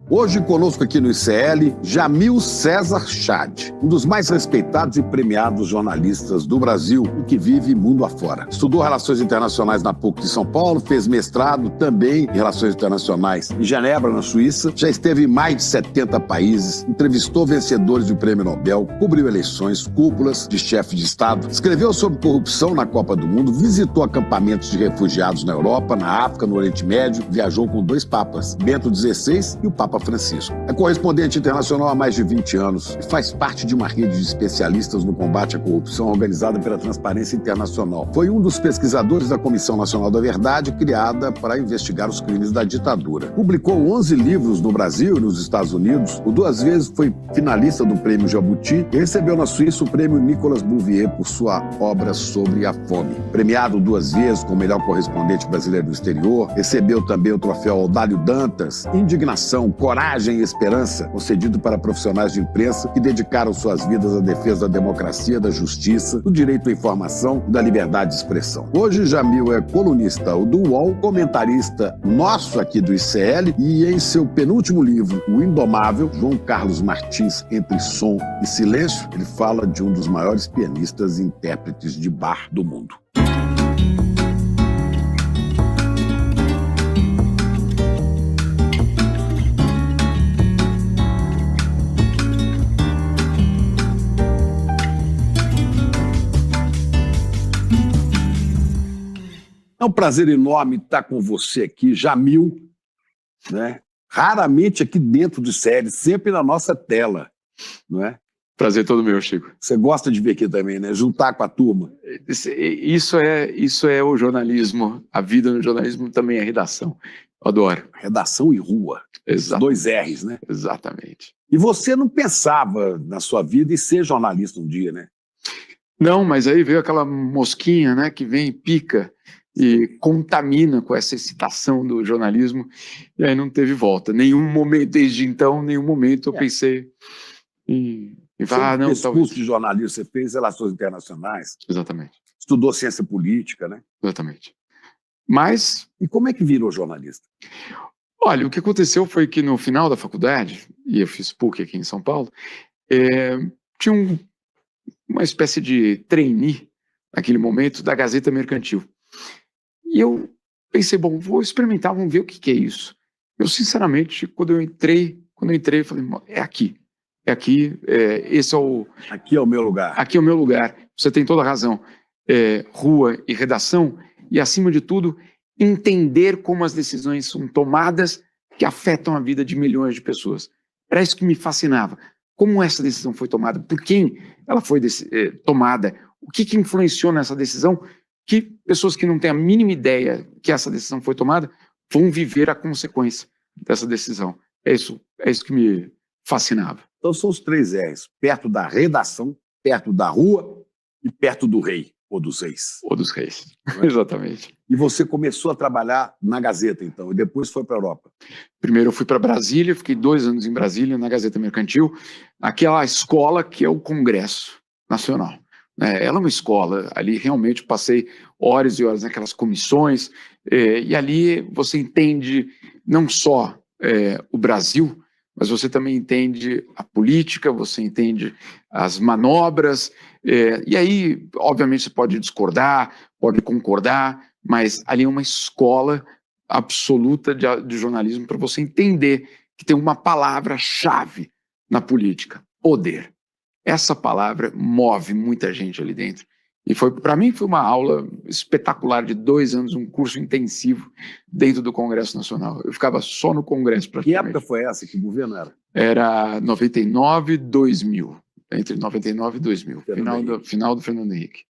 Hoje conosco aqui no ICL, Jamil César Chad, um dos mais respeitados e premiados jornalistas do Brasil e que vive mundo afora. Estudou Relações Internacionais na PUC de São Paulo, fez mestrado também em Relações Internacionais em Genebra, na Suíça, já esteve em mais de 70 países, entrevistou vencedores do Prêmio Nobel, cobriu eleições, cúpulas de chefe de Estado, escreveu sobre corrupção na Copa do Mundo, visitou acampamentos de refugiados na Europa, na África, no Oriente Médio, viajou com 2 papas, Bento XVI e o Papa Francisco. É correspondente internacional há mais de 20 anos e faz parte de uma rede de especialistas no combate à corrupção organizada pela Transparência Internacional. Foi um dos pesquisadores da Comissão Nacional da Verdade, criada para investigar os crimes da ditadura. Publicou 11 livros no Brasil e nos Estados Unidos. Por 2 vezes foi finalista do Prêmio Jabuti e recebeu na Suíça o Prêmio Nicolas Bouvier por sua obra sobre a fome. Premiado 2 vezes como melhor correspondente brasileiro no exterior, recebeu também o troféu Audálio Dantas, Indignação, Coragem e Esperança, concedido para profissionais de imprensa que dedicaram suas vidas à defesa da democracia, da justiça, do direito à informação e da liberdade de expressão. Hoje, Jamil é colunista do UOL, comentarista nosso aqui do ICL e em seu penúltimo livro, O Indomável, João Carlos Martins, Entre Som e Silêncio, ele fala de um dos maiores pianistas e intérpretes de bar do mundo. É um prazer enorme estar com você aqui, Jamil, né? Raramente aqui dentro de série, sempre na nossa tela, não é? Prazer todo meu, Chico. Você gosta de ver aqui também, né? Juntar com a turma. Isso é o jornalismo, a vida no jornalismo também é redação. Eu adoro. Redação e rua. Os 2 R's, né? Exatamente. E você não pensava na sua vida em ser jornalista um dia, né? Não, mas aí veio aquela mosquinha, né, que vem e pica e contamina com essa excitação do jornalismo, e aí não teve volta. Nenhum momento, desde então, nenhum momento eu pensei em falar, não, esse talvez. curso de jornalismo, você fez Relações Internacionais. Exatamente. Estudou Ciência Política, né? Exatamente. Mas... E como é que virou jornalista? Olha, o que aconteceu foi que no final da faculdade, e eu fiz PUC aqui em São Paulo, tinha uma espécie de trainee, naquele momento, da Gazeta Mercantil. E eu pensei, bom, vou experimentar, vamos ver o que é isso. Eu, sinceramente, quando eu entrei, eu falei, esse é o... Aqui é o meu lugar. Aqui é o meu lugar. Você tem toda a razão. Rua e redação, e, acima de tudo, entender como as decisões são tomadas que afetam a vida de milhões de pessoas. Era isso que me fascinava. Como essa decisão foi tomada, por quem ela foi tomada, o que influenciou nessa decisão, que pessoas que não têm a mínima ideia que essa decisão foi tomada vão viver a consequência dessa decisão. É isso que me fascinava. Então são os 3 R's, perto da redação, perto da rua e perto do rei, ou dos reis. Ou dos reis, exatamente. E você começou a trabalhar na Gazeta, então, e depois foi para a Europa? Primeiro eu fui para Brasília, fiquei 2 anos em Brasília, na Gazeta Mercantil, aquela escola que é o Congresso Nacional. Ela é uma escola, ali realmente passei horas e horas naquelas comissões, e ali você entende não só o Brasil, mas você também entende a política, você entende as manobras, e aí, obviamente, você pode discordar, pode concordar, mas ali é uma escola absoluta de jornalismo para você entender que tem uma palavra-chave na política: poder. Essa palavra move muita gente ali dentro. E para mim foi uma aula espetacular de 2 anos, um curso intensivo dentro do Congresso Nacional. Eu ficava só no Congresso praticamente. Que época foi essa? Que governo era? Era 99 e 2000. Entre 99 e 2000. Final do Fernando Henrique.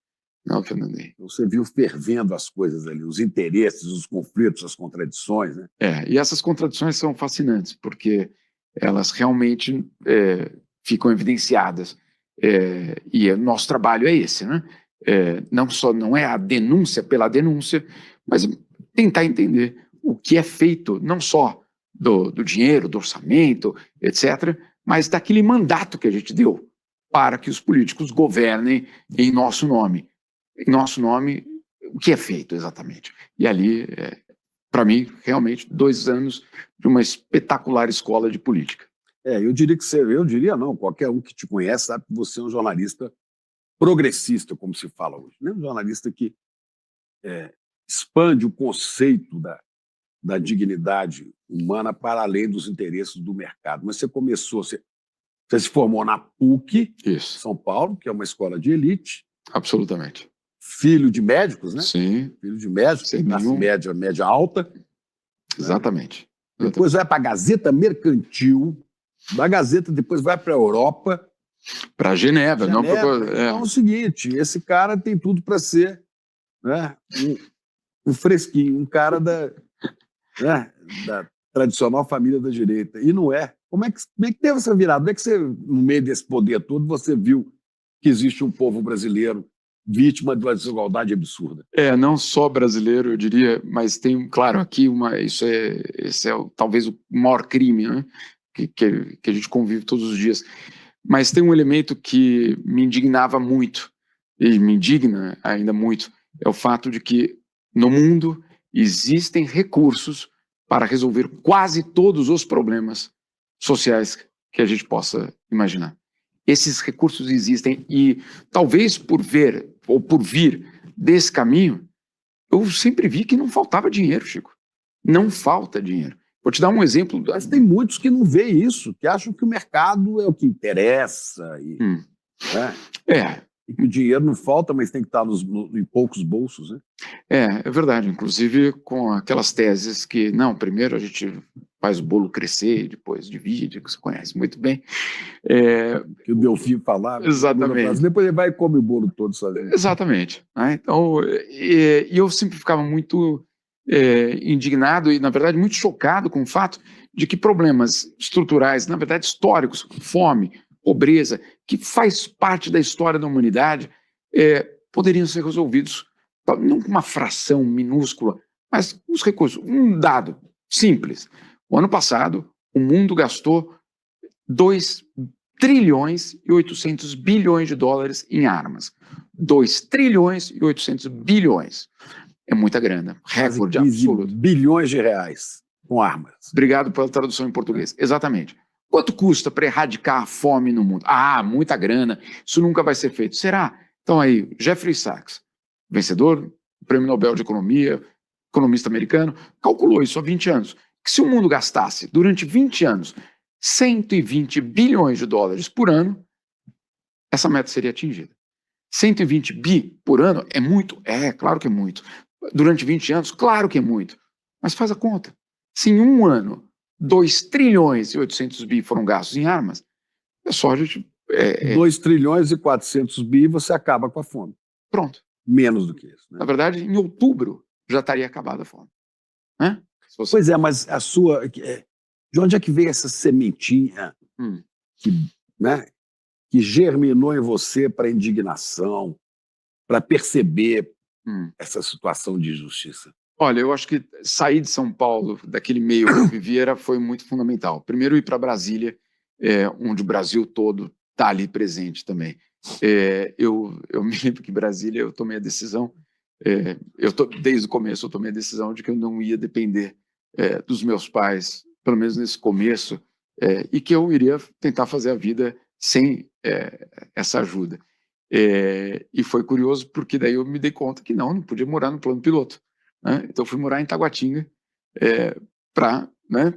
Você viu fervendo as coisas ali, os interesses, os conflitos, as contradições, né? E essas contradições são fascinantes, porque elas realmente ficam evidenciadas. E o nosso trabalho é esse, né? Não é a denúncia pela denúncia, mas tentar entender o que é feito, não só do dinheiro, do orçamento, etc., mas daquele mandato que a gente deu para que os políticos governem em nosso nome. Em nosso nome, o que é feito exatamente? E ali para mim, realmente, 2 anos de uma espetacular escola de política. Eu diria não, qualquer um que te conhece sabe que você é um jornalista progressista, como se fala hoje, né? Um jornalista que expande o conceito da dignidade humana para além dos interesses do mercado. Mas você se formou na PUC, Isso, São Paulo, que é uma escola de elite, absolutamente. filho de médicos, né? Sim, Filho de médicos, sem classe nenhum... média alta. Exatamente. Depois vai para a Gazeta Mercantil, da Gazeta depois vai para a Europa. Para Genebra, não para... Então é o seguinte, esse cara tem tudo para ser, né, um fresquinho, um cara da tradicional família da direita. E não é. Como é que teve essa virada? Como é que você, no meio desse poder todo, você viu que existe um povo brasileiro vítima de uma desigualdade absurda? Não só brasileiro, eu diria, mas tem, claro, aqui esse é talvez o maior crime, né, que a gente convive todos os dias. Mas tem um elemento que me indignava muito, e me indigna ainda muito, é o fato de que no mundo existem recursos para resolver quase todos os problemas sociais que a gente possa imaginar. Esses recursos existem e talvez por vir desse caminho, eu sempre vi que não faltava dinheiro, Chico. Não falta dinheiro. Vou te dar um exemplo. Mas tem muitos que não veem isso, que acham que o mercado é o que interessa. E que o dinheiro não falta, mas tem que estar em poucos bolsos, né? É verdade. Inclusive com aquelas teses que, não, primeiro a gente faz o bolo crescer e depois divide, que você conhece muito bem. Que o Delfim falava. Exatamente. Depois ele vai e come o bolo todo sozinho. Exatamente. Então, eu sempre ficava muito indignado e, na verdade, muito chocado com o fato de que problemas estruturais, na verdade, históricos, fome, pobreza, que faz parte da história da humanidade, poderiam ser resolvidos não com uma fração minúscula, mas os recursos. Um dado simples. O ano passado, o mundo gastou 2 trilhões e 800 bilhões de dólares em armas. 2 trilhões e 800 bilhões. É muita grana. Recorde absoluto. Bilhões de reais com armas. Obrigado pela tradução em português. Exatamente. Quanto custa para erradicar a fome no mundo? Muita grana. Isso nunca vai ser feito. Será? Então aí, Jeffrey Sachs, vencedor do Prêmio Nobel de Economia, economista americano, calculou isso há 20 anos. Que se o mundo gastasse durante 20 anos 120 bilhões de dólares por ano, essa meta seria atingida. 120 bi por ano é muito? Claro que é muito. Durante 20 anos, claro que é muito. Mas faz a conta. Se em um ano 2 trilhões e 800 bi foram gastos em armas, é só a gente... 2 trilhões e 400 bi, você acaba com a fome. Pronto. Menos do que isso. Né? Na verdade, em outubro já estaria acabada a fome. Né? Pois é, mas a sua... De onde é que veio essa sementinha que germinou em você para indignação, para perceber essa situação de injustiça? Olha, eu acho que sair de São Paulo, daquele meio que eu vivia, foi muito fundamental. Primeiro, ir para Brasília, onde o Brasil todo está ali presente também. Eu me lembro que em Brasília eu tomei a decisão, desde o começo eu tomei a decisão de que eu não ia depender dos meus pais, pelo menos nesse começo, e que eu iria tentar fazer a vida sem essa ajuda. E foi curioso porque daí eu me dei conta que não podia morar no plano piloto. Né? Então fui morar em Taguatinga para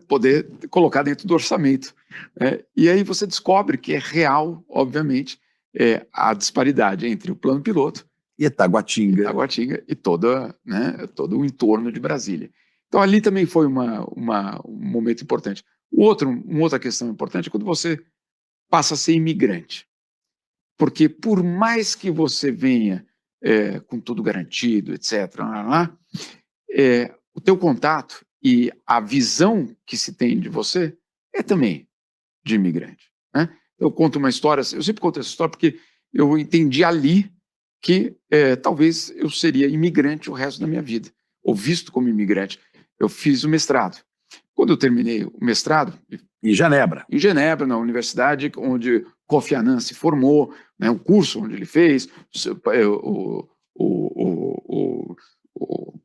poder colocar dentro do orçamento. E aí você descobre que é real, obviamente, a disparidade entre o plano piloto e Taguatinga e todo o entorno de Brasília. Então ali também foi um momento importante. Uma outra questão importante é quando você passa a ser imigrante. Porque por mais que você venha com tudo garantido, etc., o teu contato e a visão que se tem de você é também de imigrante. Né? Eu conto uma história, eu sempre conto essa história porque eu entendi ali que talvez eu seria imigrante o resto da minha vida, ou visto como imigrante. Eu fiz o mestrado. Quando eu terminei o mestrado... Em Genebra. Em Genebra, na universidade onde Kofi Annan se formou, o curso onde ele fez, o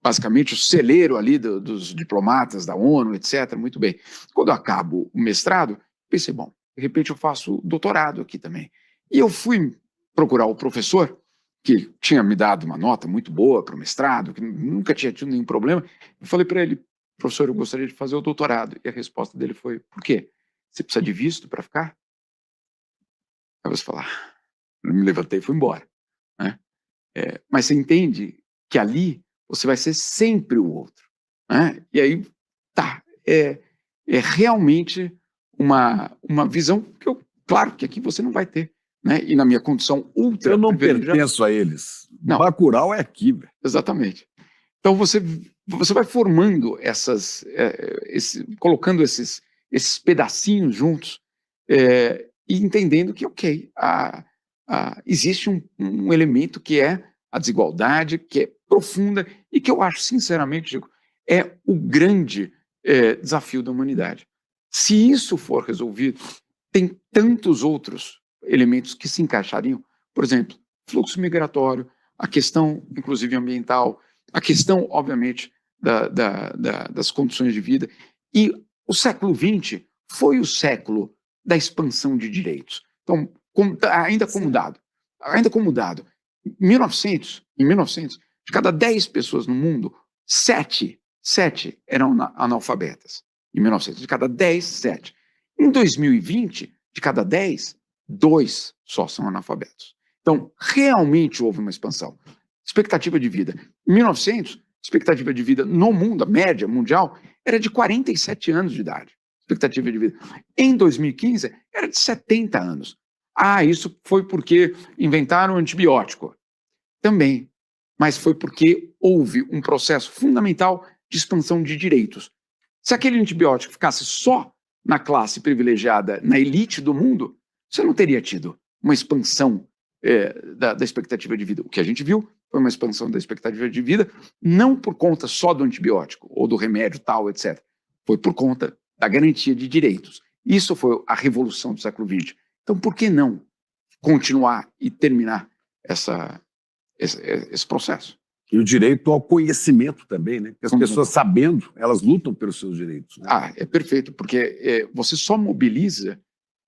basicamente o celeiro ali dos diplomatas da ONU, etc. Muito bem. Quando eu acabo o mestrado, pensei, bom, de repente eu faço doutorado aqui também. E eu fui procurar o professor, que tinha me dado uma nota muito boa para o mestrado, que nunca tinha tido nenhum problema, e falei para ele, professor, eu gostaria de fazer o doutorado. E a resposta dele foi, por quê? Você precisa de visto para ficar? Aí você fala, eu me levantei e fui embora. Né? Mas você entende que ali você vai ser sempre o outro. Né? E aí, tá, é realmente uma visão que claro que aqui você não vai ter. Né? E na minha condição ultra Eu não privilegiada, pertenço a eles. Não. Bacurau é aqui, velho. Exatamente. Então você vai formando colocando esses pedacinhos juntos e entendendo que, ok, existe um elemento que é a desigualdade, que é profunda e que eu acho, sinceramente, Chico, é o grande desafio da humanidade. Se isso for resolvido, tem tantos outros elementos que se encaixariam. Por exemplo, fluxo migratório, a questão, inclusive, ambiental, a questão, obviamente, das condições de vida. E o século XX foi o século da expansão de direitos. Então, ainda como dado, em 1900, de cada 10 pessoas no mundo, 7 eram analfabetas. Em 1900, de cada 10, 7. Em 2020, de cada 10, 2 só são analfabetos. Então, realmente houve uma expansão. Expectativa de vida. Em 1900, expectativa de vida no mundo, a média mundial, era de 47 anos de idade. Expectativa de vida. Em 2015, era de 70 anos. Isso foi porque inventaram o antibiótico. Também. Mas foi porque houve um processo fundamental de expansão de direitos. Se aquele antibiótico ficasse só na classe privilegiada, na elite do mundo, você não teria tido uma expansão da expectativa de vida. O que a gente viu foi uma expansão da expectativa de vida, não por conta só do antibiótico ou do remédio tal, etc. Foi por conta da garantia de direitos. Isso foi a revolução do século XX. Então, por que não continuar e terminar esse processo? E o direito ao conhecimento também, né? Porque as pessoas sabendo, elas lutam pelos seus direitos. Né? É perfeito, porque você só mobiliza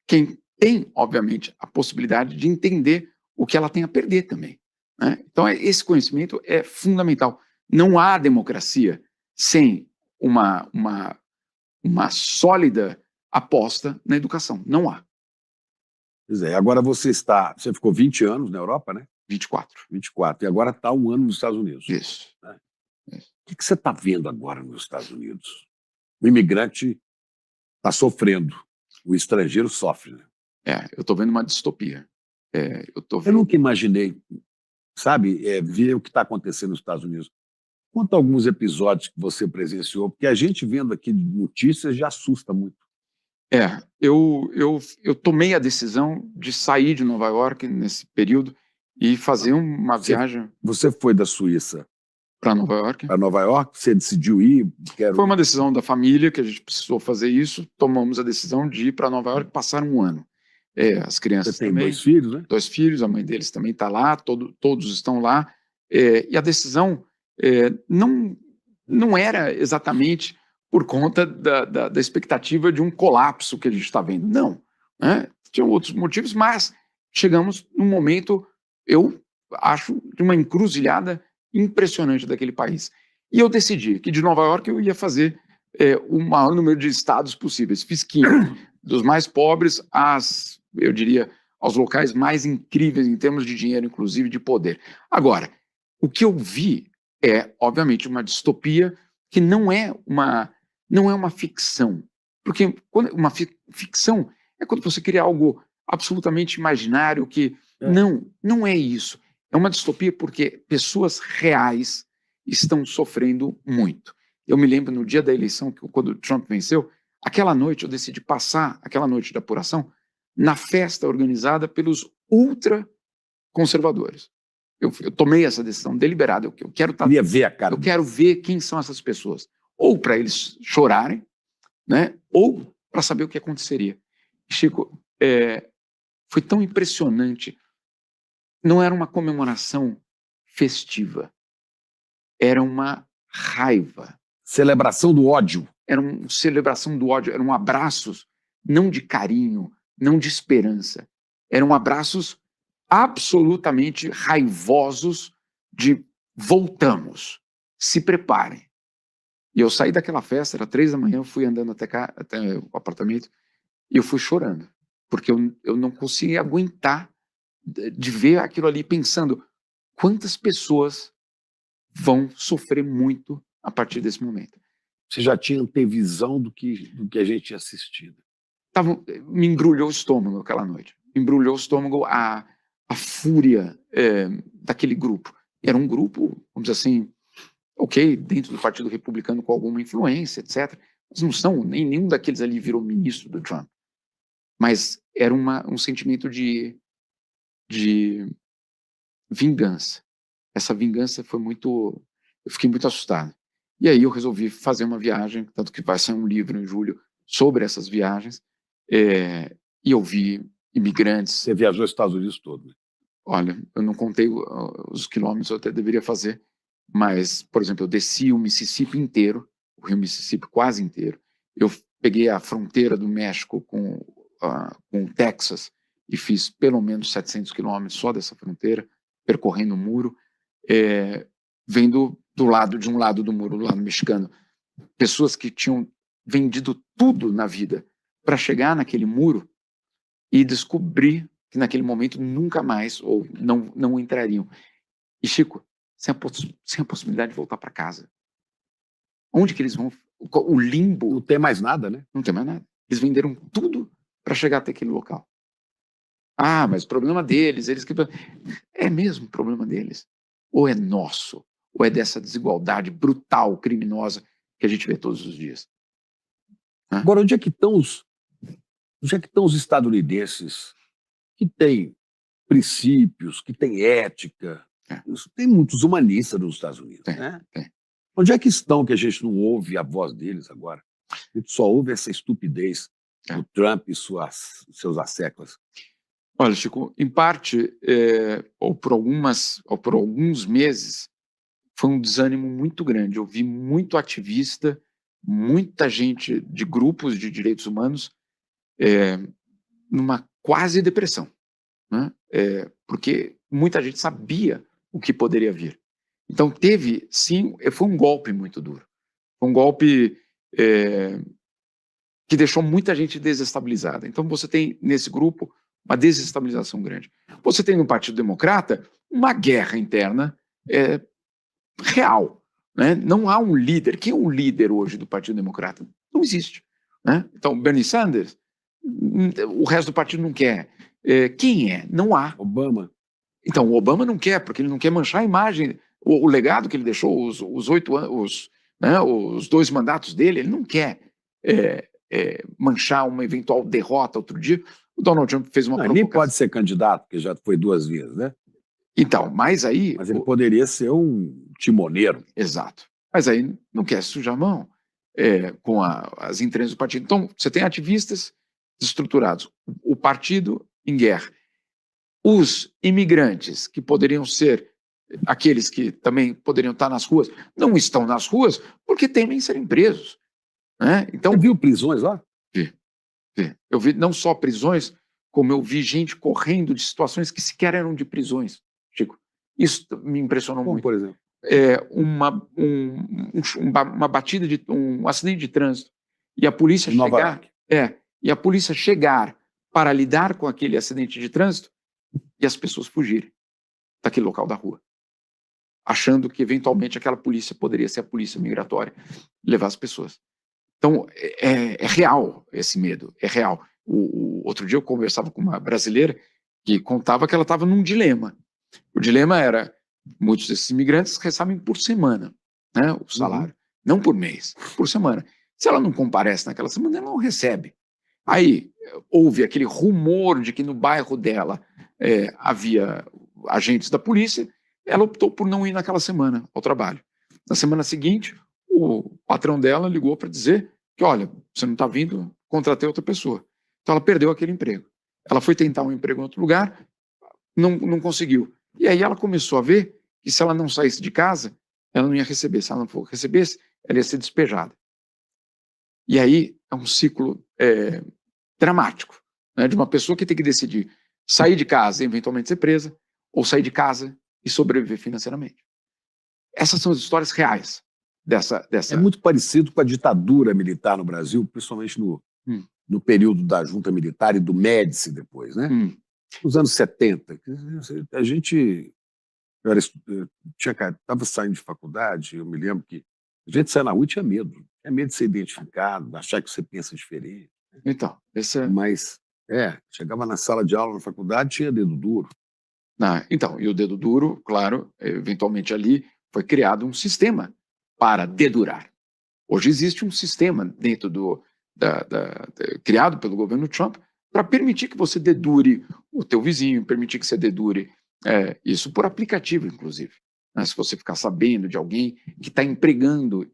quem tem, obviamente, a possibilidade de entender o que ela tem a perder também. Né? Então, esse conhecimento é fundamental. Não há democracia sem uma sólida aposta na educação. Não há. Pois é, agora você ficou 20 anos na Europa, né? 24. 24, e agora está 1 ano nos Estados Unidos. Isso. Né? Isso. O que você está vendo agora nos Estados Unidos? O imigrante está sofrendo, o estrangeiro sofre. Né? Eu estou vendo uma distopia. Eu nunca imaginei, sabe, ver o que está acontecendo nos Estados Unidos. Conta alguns episódios que você presenciou, porque a gente vendo aqui notícias já assusta muito. Eu tomei a decisão de sair de Nova York nesse período e fazer uma viagem. Você foi da Suíça para Nova York? Para Nova York, você decidiu ir? Foi uma decisão da família que a gente precisou fazer isso. Tomamos a decisão de ir para Nova York, passar 1 ano. As crianças Você tem também. 2 filhos, né? 2 filhos, a mãe deles também está lá, todos estão lá. E a decisão não era exatamente por conta da expectativa de um colapso que a gente está vendo. Não. Né? Tinham outros motivos, mas chegamos num momento, eu acho, de uma encruzilhada impressionante daquele país. E eu decidi que de Nova York eu ia fazer o maior número de estados possíveis. Fiz 15, dos mais pobres eu diria, aos locais mais incríveis em termos de dinheiro, inclusive de poder. Agora, o que eu vi é, obviamente, uma distopia que não é uma ficção. Porque uma ficção é quando você cria algo absolutamente imaginário que... Não é isso. É uma distopia porque pessoas reais estão sofrendo muito. Eu me lembro no dia da eleição, quando o Trump venceu, aquela noite eu decidi passar, aquela noite de apuração, na festa organizada pelos ultraconservadores. Eu tomei essa decisão deliberada. Eu quero queria ver a cara. Eu quero ver quem são essas pessoas. Ou para eles chorarem, né? Ou para saber o que aconteceria. Chico, foi tão impressionante. Não era uma comemoração festiva. Era uma raiva. Celebração do ódio. Era uma celebração do ódio, eram abraços não de carinho, não de esperança. Eram abraços absolutamente raivosos de voltamos, se preparem. E eu saí daquela festa, era 3 da manhã, eu fui andando até o apartamento e eu fui chorando, porque eu não conseguia aguentar de ver aquilo ali, pensando quantas pessoas vão sofrer muito a partir desse momento. Você já tinha antevisão do que a gente tinha assistido. Me embrulhou o estômago aquela noite. Me embrulhou o estômago a fúria daquele grupo. Era um grupo, vamos dizer assim, ok, dentro do Partido Republicano com alguma influência, etc. Mas não são, nenhum daqueles ali virou ministro do Trump. Mas era um sentimento de vingança. Essa vingança foi muito... Eu fiquei muito assustado. E aí eu resolvi fazer uma viagem, tanto que vai sair um livro em julho sobre essas viagens, e eu vi imigrantes... Você viajou os Estados Unidos todo, né? Olha, eu não contei os quilômetros, eu até deveria fazer, mas, por exemplo, eu desci o Mississippi inteiro, o rio Mississippi quase inteiro. Eu peguei a fronteira do México com o Texas e fiz pelo menos 700 quilômetros só dessa fronteira, percorrendo o muro, vendo de um lado do muro, do lado mexicano, pessoas que tinham vendido tudo na vida para chegar naquele muro e descobrir que naquele momento nunca mais, ou não entrariam. E, Chico, sem a possibilidade de voltar para casa. Onde que eles vão? O limbo... Não tem mais nada, né? Não tem mais nada. Eles venderam tudo para chegar até aquele local. Ah, mas o problema deles, eles que... É mesmo o problema deles? Ou é nosso? Ou é dessa desigualdade brutal, criminosa, que a gente vê todos os dias? Agora, onde é que estão os estadunidenses que têm princípios, que têm ética? Tem muitos humanistas nos Estados Unidos, né? Onde é que estão que a gente não ouve a voz deles agora? A gente só ouve essa estupidez do Trump e seus asseclas. Olha, Chico, em parte, ou por alguns meses, foi um desânimo muito grande. Eu vi muito ativista, muita gente de grupos de direitos humanos numa quase depressão, né? Porque muita gente sabia o que poderia vir. Então teve, sim, foi um golpe muito duro. Foi um golpe que deixou muita gente desestabilizada. Então você tem nesse grupo uma desestabilização grande. Você tem no Partido Democrata uma guerra interna real, né? Não há um líder. Quem é o líder hoje do Partido Democrata? Não existe, né? Então Bernie Sanders, o resto do partido não quer. Quem é? Não há. Obama. Então, o Obama não quer, porque ele não quer manchar a imagem, o legado que ele deixou, os 8 anos, né, os 2 mandatos dele, ele não quer manchar uma eventual derrota outro dia. O Donald Trump fez uma provocação. Nem pode ser candidato, porque já foi 2 vezes, né? Então, mas aí... Mas ele poderia ser um timoneiro. Exato. Mas aí não quer sujar a mão com as entranhas do partido. Então, você tem ativistas destruturados, o partido em guerra. Os imigrantes, que poderiam ser aqueles que também poderiam estar nas ruas, não estão nas ruas porque temem serem presos, né? Então, você viu prisões lá? Vi. Eu vi não só prisões, como eu vi gente correndo de situações que sequer eram de prisões, Chico. Isso me impressionou muito. Por exemplo? Uma batida, um acidente de trânsito, e a polícia chegar para lidar com aquele acidente de trânsito e as pessoas fugirem daquele local da rua, achando que eventualmente aquela polícia poderia ser a polícia migratória e levar as pessoas. Então, é real esse medo, é real. Outro dia eu conversava com uma brasileira que contava que ela estava num dilema. O dilema era, muitos desses imigrantes recebem por semana, né, o salário, não por mês, por semana. Se ela não comparece naquela semana, ela não recebe. Aí houve aquele rumor de que no bairro dela havia agentes da polícia, ela optou por não ir naquela semana ao trabalho. Na semana seguinte, o patrão dela ligou para dizer que, olha, você não está vindo, contratei outra pessoa. Então ela perdeu aquele emprego. Ela foi tentar um emprego em outro lugar, não conseguiu. E aí ela começou a ver que se ela não saísse de casa, ela não ia receber. Se ela não recebesse, ela ia ser despejada. E aí é um ciclo dramático, né, de uma pessoa que tem que decidir sair de casa e eventualmente ser presa, ou sair de casa e sobreviver financeiramente. Essas são as histórias reais dessa... É muito parecido com a ditadura militar no Brasil, principalmente no período da junta militar e do Médici depois, né? Nos anos 70. A gente... Eu estava saindo de faculdade, eu me lembro que a gente saía na rua e tinha medo. Tinha medo de ser identificado, de achar que você pensa diferente. Então, Mas, chegava na sala de aula na faculdade, tinha dedo duro. Então, e o dedo duro, claro, eventualmente ali foi criado um sistema para dedurar. Hoje existe um sistema dentro criado pelo governo Trump para permitir que você dedure o teu vizinho, permitir que você dedure isso por aplicativo, inclusive. Né? Se você ficar sabendo de alguém que está empregando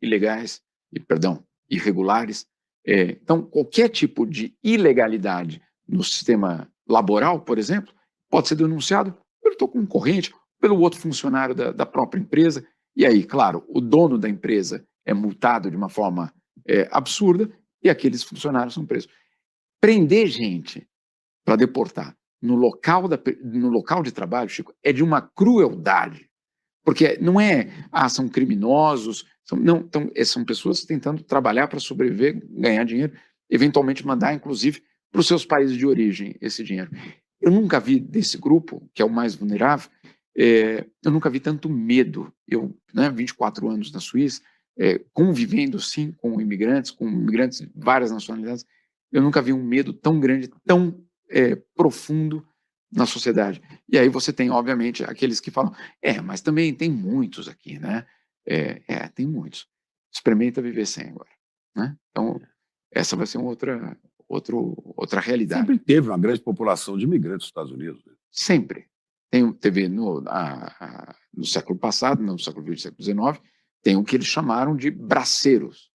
irregulares. Então, qualquer tipo de ilegalidade no sistema laboral, por exemplo, pode ser denunciado pelo teu concorrente, pelo outro funcionário da própria empresa. E aí, claro, o dono da empresa é multado de uma forma absurda e aqueles funcionários são presos. Prender gente para deportar no local de trabalho, Chico, é de uma crueldade. Porque não são criminosos, são pessoas tentando trabalhar para sobreviver, ganhar dinheiro, eventualmente mandar, inclusive, para os seus países de origem esse dinheiro. Eu nunca vi desse grupo, que é o mais vulnerável, eu nunca vi tanto medo. Eu, 24 anos na Suíça, convivendo, sim, com imigrantes de várias nacionalidades, eu nunca vi um medo tão grande, tão profundo na sociedade. E aí você tem, obviamente, aqueles que falam, mas também tem muitos aqui, né? Tem muitos. Experimenta viver sem agora, né? Então, essa vai ser outra realidade. Sempre teve uma grande população de imigrantes nos Estados Unidos. Né? Sempre. Teve no século passado, no século XX, século XIX, tem o que eles chamaram de braceiros.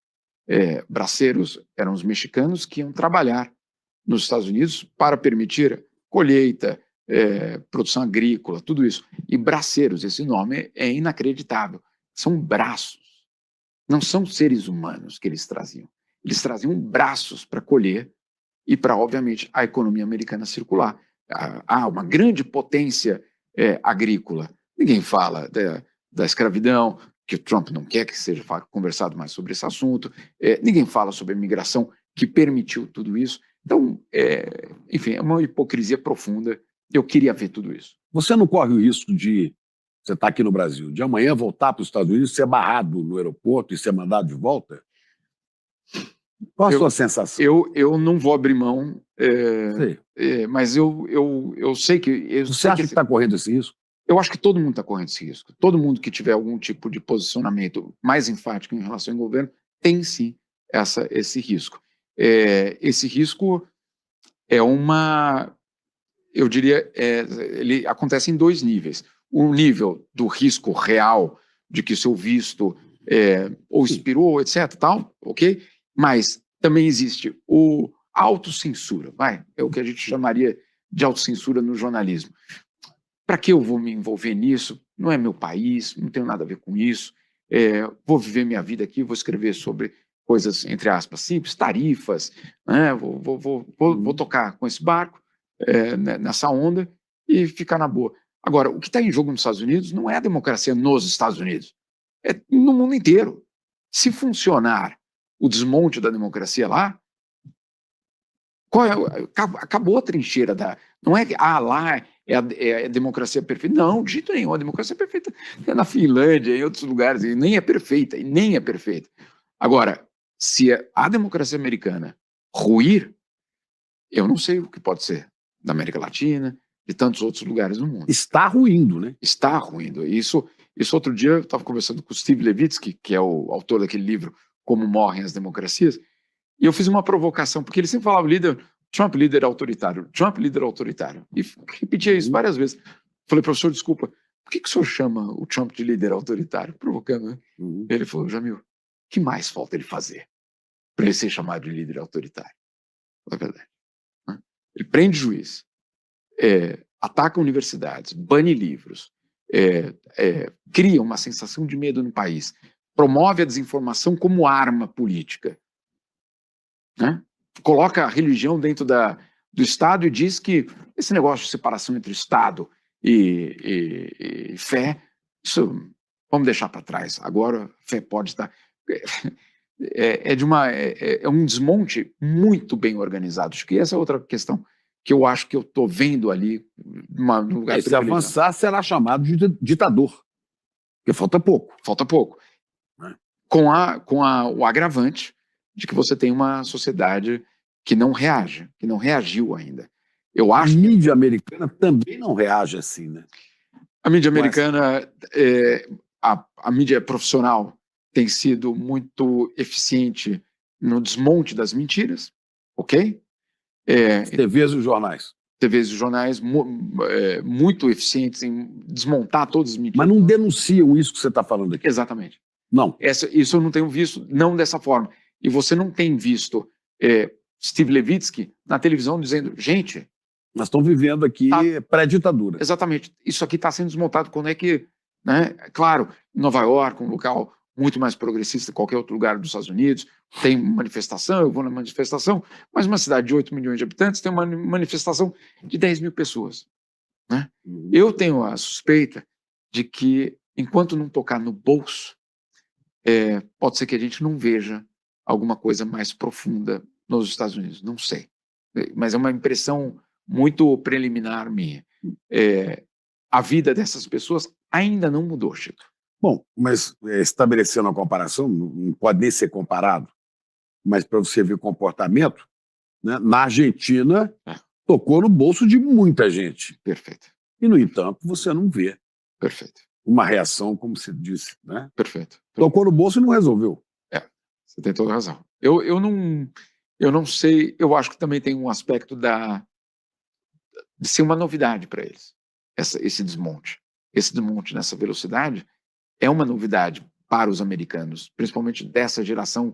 Braceiros eram os mexicanos que iam trabalhar nos Estados Unidos para permitir colheita, produção agrícola, tudo isso. E braceiros, esse nome é inacreditável. São braços. Não são seres humanos que eles traziam. Eles traziam braços para colher e para, obviamente, a economia americana circular. Há uma grande potência agrícola. Ninguém fala da escravidão, que o Trump não quer que seja conversado mais sobre esse assunto. Ninguém fala sobre a imigração que permitiu tudo isso. Então, enfim, é uma hipocrisia profunda. Eu queria ver tudo isso. Você não corre o risco de, você está aqui no Brasil, de amanhã voltar para os Estados Unidos, ser barrado no aeroporto e ser mandado de volta? Qual a sua sensação? Eu não vou abrir mão, mas eu sei que... Você acha que está correndo esse risco? Eu acho que todo mundo está correndo esse risco. Todo mundo que tiver algum tipo de posicionamento mais enfático em relação ao governo tem, sim, esse risco. Esse risco eu diria, ele acontece em dois níveis. O nível do risco real de que o seu visto ou expirou, etc., tal, ok? Mas também existe a autocensura, é o que a gente chamaria de autocensura no jornalismo. Para que eu vou me envolver nisso? Não é meu país, não tenho nada a ver com isso. Vou viver minha vida aqui, vou escrever sobre coisas, entre aspas, simples, tarifas, né? Vou tocar com esse barco, nessa onda, e ficar na boa. Agora, o que está em jogo nos Estados Unidos não é a democracia nos Estados Unidos, é no mundo inteiro. Se funcionar o desmonte da democracia lá, acabou a trincheira não é que lá é a democracia perfeita. Não, de jeito nenhum. A democracia perfeita é na Finlândia, em outros lugares, e nem é perfeita. Agora, se a democracia americana ruir, eu não sei o que pode ser da América Latina, de tantos outros lugares no mundo. Está ruindo, né? Está ruindo. Isso outro dia eu estava conversando com o Steve Levitsky, que é o autor daquele livro Como Morrem as Democracias, e eu fiz uma provocação, porque ele sempre falava Trump líder autoritário, Trump líder autoritário, e repetia isso várias vezes. Falei, professor, desculpa, por que o senhor chama o Trump de líder autoritário? Provocando, né? Ele falou, Jamil, o que mais falta ele fazer para ele ser chamado de líder autoritário? É verdade. Ele prende juiz, ataca universidades, bane livros, cria uma sensação de medo no país, promove a desinformação como arma política, né? Coloca a religião dentro do Estado e diz que esse negócio de separação entre Estado e fé, isso vamos deixar para trás. Agora a fé pode estar... É um desmonte muito bem organizado. Acho que essa é outra questão que eu acho que eu estou vendo ali num lugar Se avançar, será chamado de ditador, porque falta pouco. Falta pouco. É. Com o agravante de que você tem uma sociedade que não reage, que não reagiu ainda. Eu acho a mídia americana também não reage assim, né? A mídia americana, a mídia profissional tem sido muito eficiente no desmonte das mentiras, ok? TVs e jornais. TVs e jornais muito eficientes em desmontar todas as mentiras. Mas não denunciam isso que você está falando aqui. Exatamente. Não. Isso eu não tenho visto, não dessa forma. E você não tem visto Steve Levitsky na televisão dizendo, gente... Nós estamos vivendo aqui pré-ditadura. Exatamente. Isso aqui está sendo desmontado. Quando é que... Né? Claro, Nova York, um local muito mais progressista que qualquer outro lugar dos Estados Unidos, tem manifestação, eu vou na manifestação, mas uma cidade de 8 milhões de habitantes tem uma manifestação de 10 mil pessoas. Né? Eu tenho a suspeita de que, enquanto não tocar no bolso, pode ser que a gente não veja alguma coisa mais profunda nos Estados Unidos, não sei. Mas é uma impressão muito preliminar minha. A vida dessas pessoas ainda não mudou, Chico. Bom, mas estabelecendo a comparação, não pode nem ser comparado, mas para você ver o comportamento, né, na Argentina tocou no bolso de muita gente. Perfeito. E, no entanto, você não vê. Perfeito. Uma reação, como você disse, né? Perfeito. Tocou no bolso e não resolveu. Você tem toda a razão. Eu não sei, eu acho que também tem um aspecto de ser uma novidade para eles, esse desmonte. Esse desmonte nessa velocidade é uma novidade para os americanos, principalmente dessa geração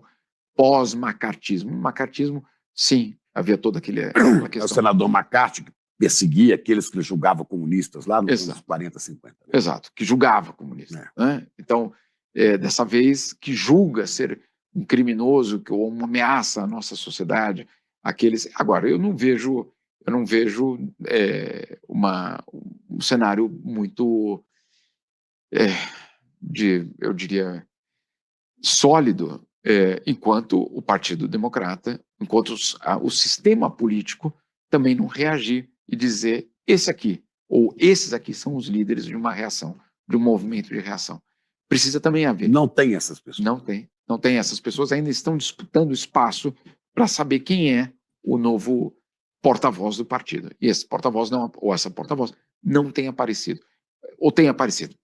pós-macartismo. O macartismo, sim, havia toda aquela questão. O senador McCarthy que perseguia aqueles que julgavam comunistas lá nos anos 40, 50. Né? Exato, que julgava comunista. Né? Então, dessa vez, que julga ser um criminoso ou uma ameaça à nossa sociedade, aqueles... Agora, eu não vejo um cenário muito, eu diria, sólido, enquanto o Partido Democrata, enquanto o sistema político também não reagir e dizer esse aqui, ou esses aqui são os líderes de uma reação, de um movimento de reação. Precisa também haver. Não tem essas pessoas. Não tem. Essas pessoas ainda estão disputando espaço para saber quem é o novo porta-voz do partido. E esse porta-voz ou essa porta-voz não tem aparecido. Ou tem aparecido.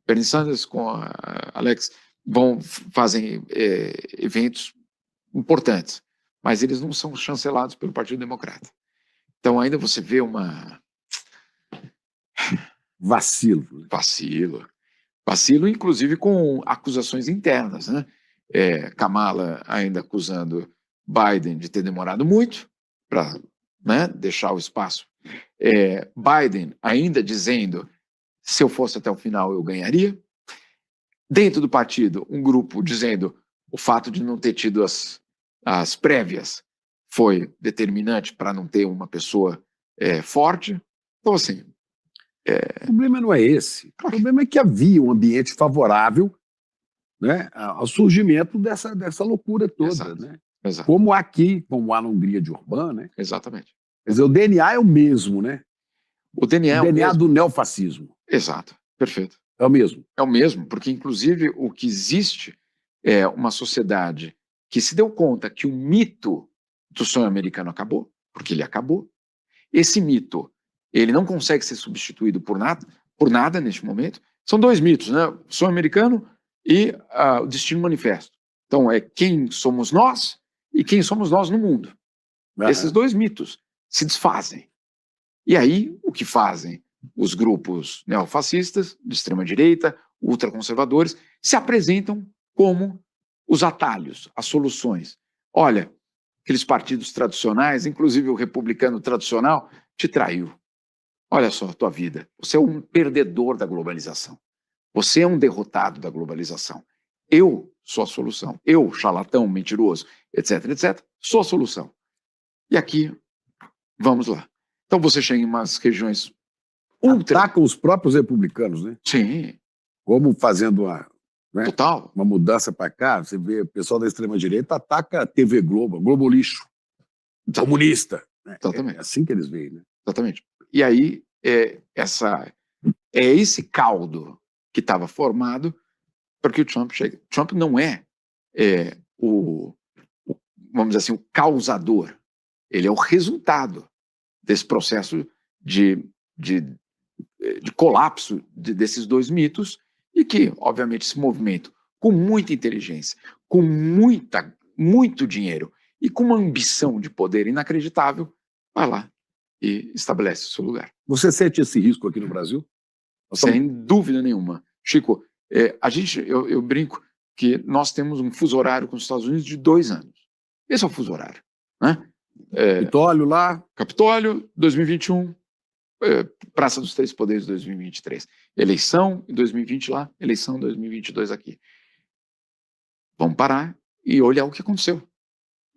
Bernie Sanders com a Alex fazem eventos importantes, mas eles não são chancelados pelo Partido Democrata. Então ainda você vê vacilo. Vacilo, inclusive com acusações internas, né? Kamala ainda acusando Biden de ter demorado muito para, né, deixar o espaço. Biden ainda dizendo, se eu fosse até o final eu ganharia. Dentro do partido, um grupo dizendo o fato de não ter tido as prévias foi determinante para não ter uma pessoa forte. Então, assim... O problema não é esse. O problema é que havia um ambiente favorável, né, ao surgimento dessa loucura toda. Exato. Né? Exato. Como aqui, como há na Hungria de Orbán. Né? Exatamente. Quer dizer, o DNA é o mesmo, né? O DNA do neofascismo. Exato, perfeito. É o mesmo. É o mesmo, porque inclusive o que existe é uma sociedade que se deu conta que o mito do sonho americano acabou, porque ele acabou. Esse mito, ele não consegue ser substituído por nada neste momento. São dois mitos, né? O sonho americano e o destino manifesto. Então, é quem somos nós e quem somos nós no mundo. Esses dois mitos se desfazem. E aí, o que fazem os grupos neofascistas, de extrema-direita, ultraconservadores, se apresentam como os atalhos, as soluções. Olha, aqueles partidos tradicionais, inclusive o republicano tradicional, te traiu. olha só a tua vida, você é um perdedor da globalização, você é um derrotado da globalização, eu sou a solução, eu, charlatão, mentiroso, etc, etc, sou a solução. E aqui, vamos lá. Então você chega em umas regiões ultra... Atacam os próprios republicanos, né? Sim, Como fazendo uma, né, total. uma mudança para cá, você vê o pessoal da extrema-direita ataca a TV Globo, Globo lixo, comunista. Né? Exatamente. É assim que eles veem, né? Exatamente. E aí, é esse caldo que estava formado para que o Trump chegue. Trump não vamos dizer assim, o causador. Ele é o resultado desse processo de colapso desses dois mitos e que, obviamente, esse movimento, com muita inteligência, com muito dinheiro e com uma ambição de poder inacreditável, vai lá e estabelece o seu lugar. Você sente esse risco aqui no Brasil? Sem dúvida nenhuma. Chico, eu brinco que nós temos um fuso horário com os Estados Unidos de 2 anos. Esse é o fuso horário. Né? Capitólio lá. Capitólio, 2021, Praça dos Três Poderes, 2023. Eleição em 2020 lá, eleição em 2022 aqui. Vamos parar e olhar o que aconteceu.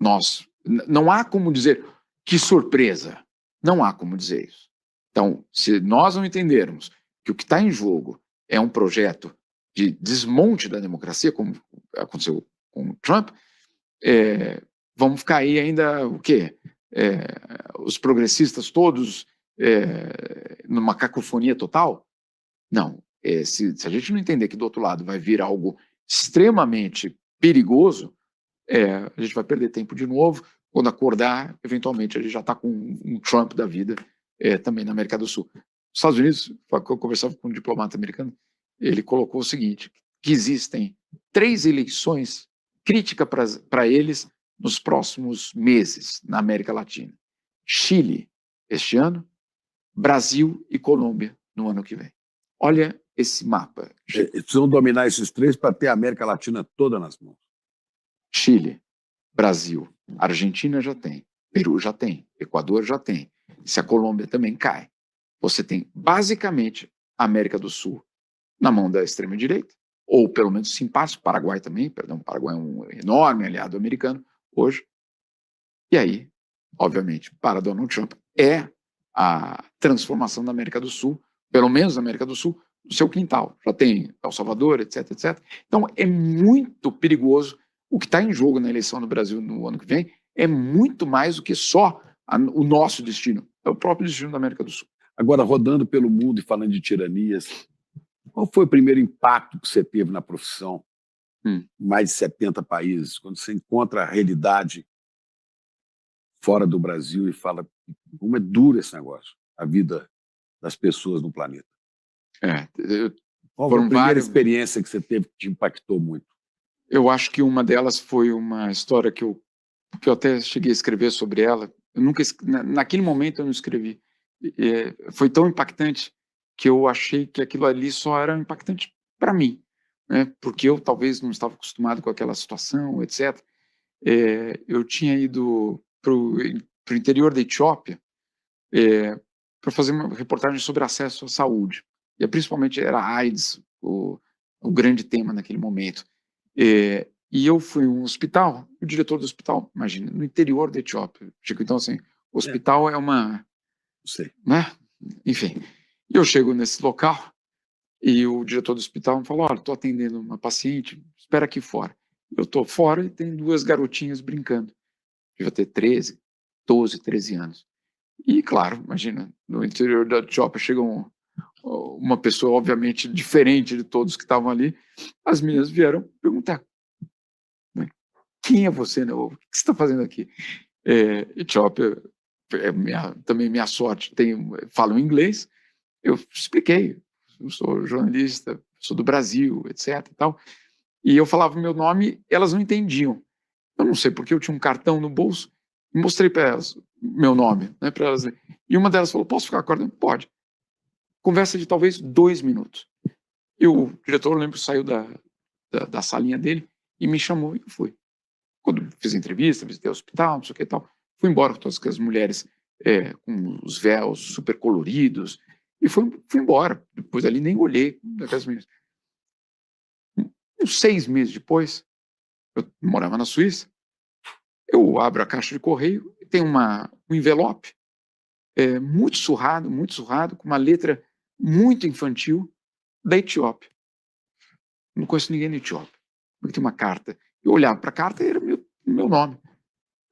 Não há como dizer que surpresa. Não há como dizer isso. Então, se nós não entendermos que o que está em jogo é um projeto de desmonte da democracia, como aconteceu com o Trump, vamos ficar aí ainda o quê? Os progressistas todos numa cacofonia total? Não. Se a gente não entender que do outro lado vai vir algo extremamente perigoso, a gente vai perder tempo de novo. Quando acordar, eventualmente, a gente já está com um Trump da vida também na América do Sul. Os Estados Unidos, eu conversava com um diplomata americano, ele colocou o seguinte, que existem 3 eleições críticas para eles nos próximos meses na América Latina. Chile, este ano, Brasil e Colômbia no ano que vem. Olha esse mapa. Precisam dominar esses 3 para ter a América Latina toda nas mãos. Chile, Brasil, Argentina já tem, Peru já tem, Equador já tem. Se a Colômbia também cai, você tem basicamente a América do Sul na mão da extrema-direita, ou pelo menos simpático, Paraguai também, perdão, Paraguai é um enorme aliado americano hoje. E aí, obviamente, para Donald Trump é a transformação da América do Sul, pelo menos na América do Sul, no seu quintal. Já tem El Salvador, etc, etc. Então é muito perigoso. O que está em jogo na eleição no Brasil no ano que vem é muito mais do que só o nosso destino, é o próprio destino da América do Sul. Agora, rodando pelo mundo e falando de tiranias, qual foi o primeiro impacto que você teve na profissão? Mais de 70 países, quando você encontra a realidade fora do Brasil e fala como é duro esse negócio, a vida das pessoas no planeta. Qual foi a primeira experiência que você teve que te impactou muito? Eu acho que uma delas foi uma história que eu até cheguei a escrever sobre ela. Eu nunca, naquele momento eu não escrevi. Foi tão impactante que eu achei que aquilo ali só era impactante para mim, né? Porque eu talvez não estava acostumado com aquela situação, etc. Eu tinha ido para o interior da Etiópia para fazer uma reportagem sobre acesso à saúde. E principalmente era a AIDS, o grande tema naquele momento. E eu fui a um hospital, o diretor do hospital, imagina, no interior da Etiópia. Chico, então, assim, o hospital é uma... Sei. Né? Enfim, eu chego nesse local e o diretor do hospital me falou, olha, estou atendendo uma paciente, espera aqui fora. Eu estou fora e tem 2 garotinhas brincando. Devia ter 13, 12, 13 anos. E, claro, imagina, no interior da Etiópia chega uma pessoa, obviamente, diferente de todos que estavam ali. As meninas vieram perguntar, quem é você? Né? O que você está fazendo aqui? Etiópia, também minha sorte, falo inglês. Eu expliquei, eu sou jornalista, sou do Brasil, etc. E tal. E eu falava o meu nome, elas não entendiam. Eu não sei porque eu tinha um cartão no bolso e mostrei para elas meu nome, né, para elas. E uma delas falou, posso ficar acordando? Pode. Conversa de talvez 2 minutos. E o diretor, eu lembro, saiu da salinha dele e me chamou e eu fui. Quando fiz a entrevista, visitei o hospital, não sei o que e tal, fui embora com todas as mulheres com os véus super coloridos, E fui embora. Depois ali nem olhei daquelas meninas. Uns 6 meses depois, eu morava na Suíça, eu abro a caixa de correio e tem um envelope muito surrado, com uma letra muito infantil, da Etiópia. Não conheço ninguém na Etiópia. Tem uma carta. Eu olhava para a carta e era meu nome.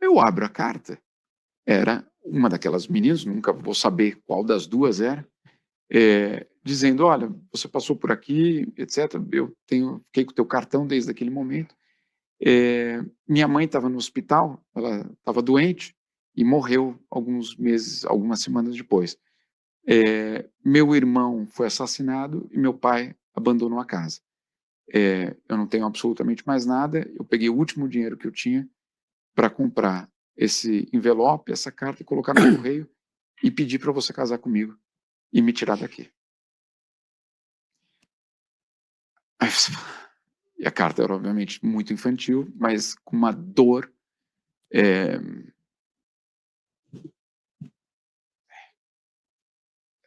Eu abro a carta, era uma daquelas meninas, nunca vou saber qual das duas era, dizendo, olha, você passou por aqui, etc. Eu fiquei com o teu cartão desde aquele momento. Minha mãe estava no hospital, ela estava doente e morreu algumas semanas depois. Meu irmão foi assassinado e meu pai abandonou a casa. Eu não tenho absolutamente mais nada, eu peguei o último dinheiro que eu tinha para comprar esse envelope, essa carta e colocar no correio e pedir para você casar comigo e me tirar daqui. E a carta era obviamente muito infantil, mas com uma dor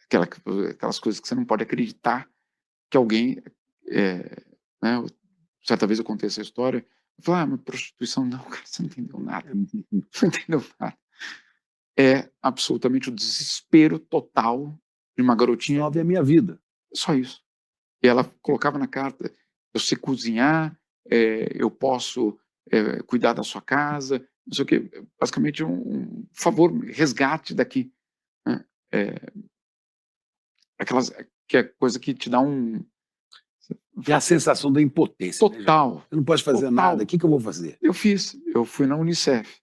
aquelas coisas que você não pode acreditar que alguém né, certa vez eu contei essa história, eu falei, mas prostituição não, cara, você não entendeu nada. Não entendeu nada. É absolutamente o desespero total de uma garotinha. Salve a minha vida. Só isso. E ela colocava na carta, eu sei cozinhar, eu posso cuidar da sua casa, não sei o quê. Basicamente por favor, resgate daqui. Né? Que é coisa que te dá É a sensação da impotência. Total. Né, você não pode fazer nada, o que eu vou fazer? Eu fui na Unicef.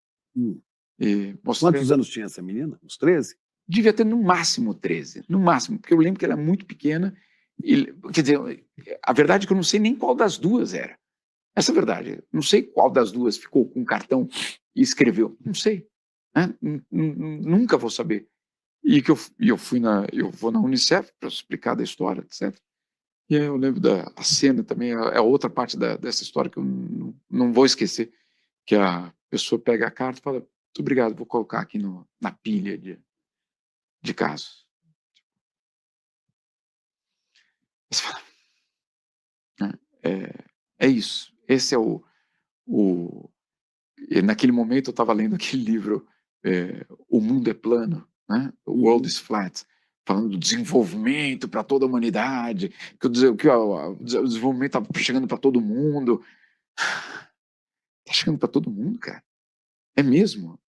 E mostrei... Quantos anos tinha essa menina? Uns 13? Devia ter no máximo 13, no máximo, porque eu lembro que ela era muito pequena. Quer dizer, a verdade é que eu não sei nem qual das duas era. Essa é a verdade. Não sei qual das duas ficou com um cartão e escreveu. Não sei. Né? Nunca vou saber. E eu vou na Unicef para explicar da história, etc. E aí eu lembro da cena também, é outra parte dessa história que eu não vou esquecer, que a pessoa pega a carta e fala, muito obrigado, vou colocar aqui na pilha de casos. Você fala, é isso. Esse é e naquele momento eu estava lendo aquele livro, O Mundo é Plano, né? O World is Flat, falando do desenvolvimento para toda a humanidade, que o desenvolvimento está chegando para todo mundo. Está chegando para todo mundo, cara. É mesmo?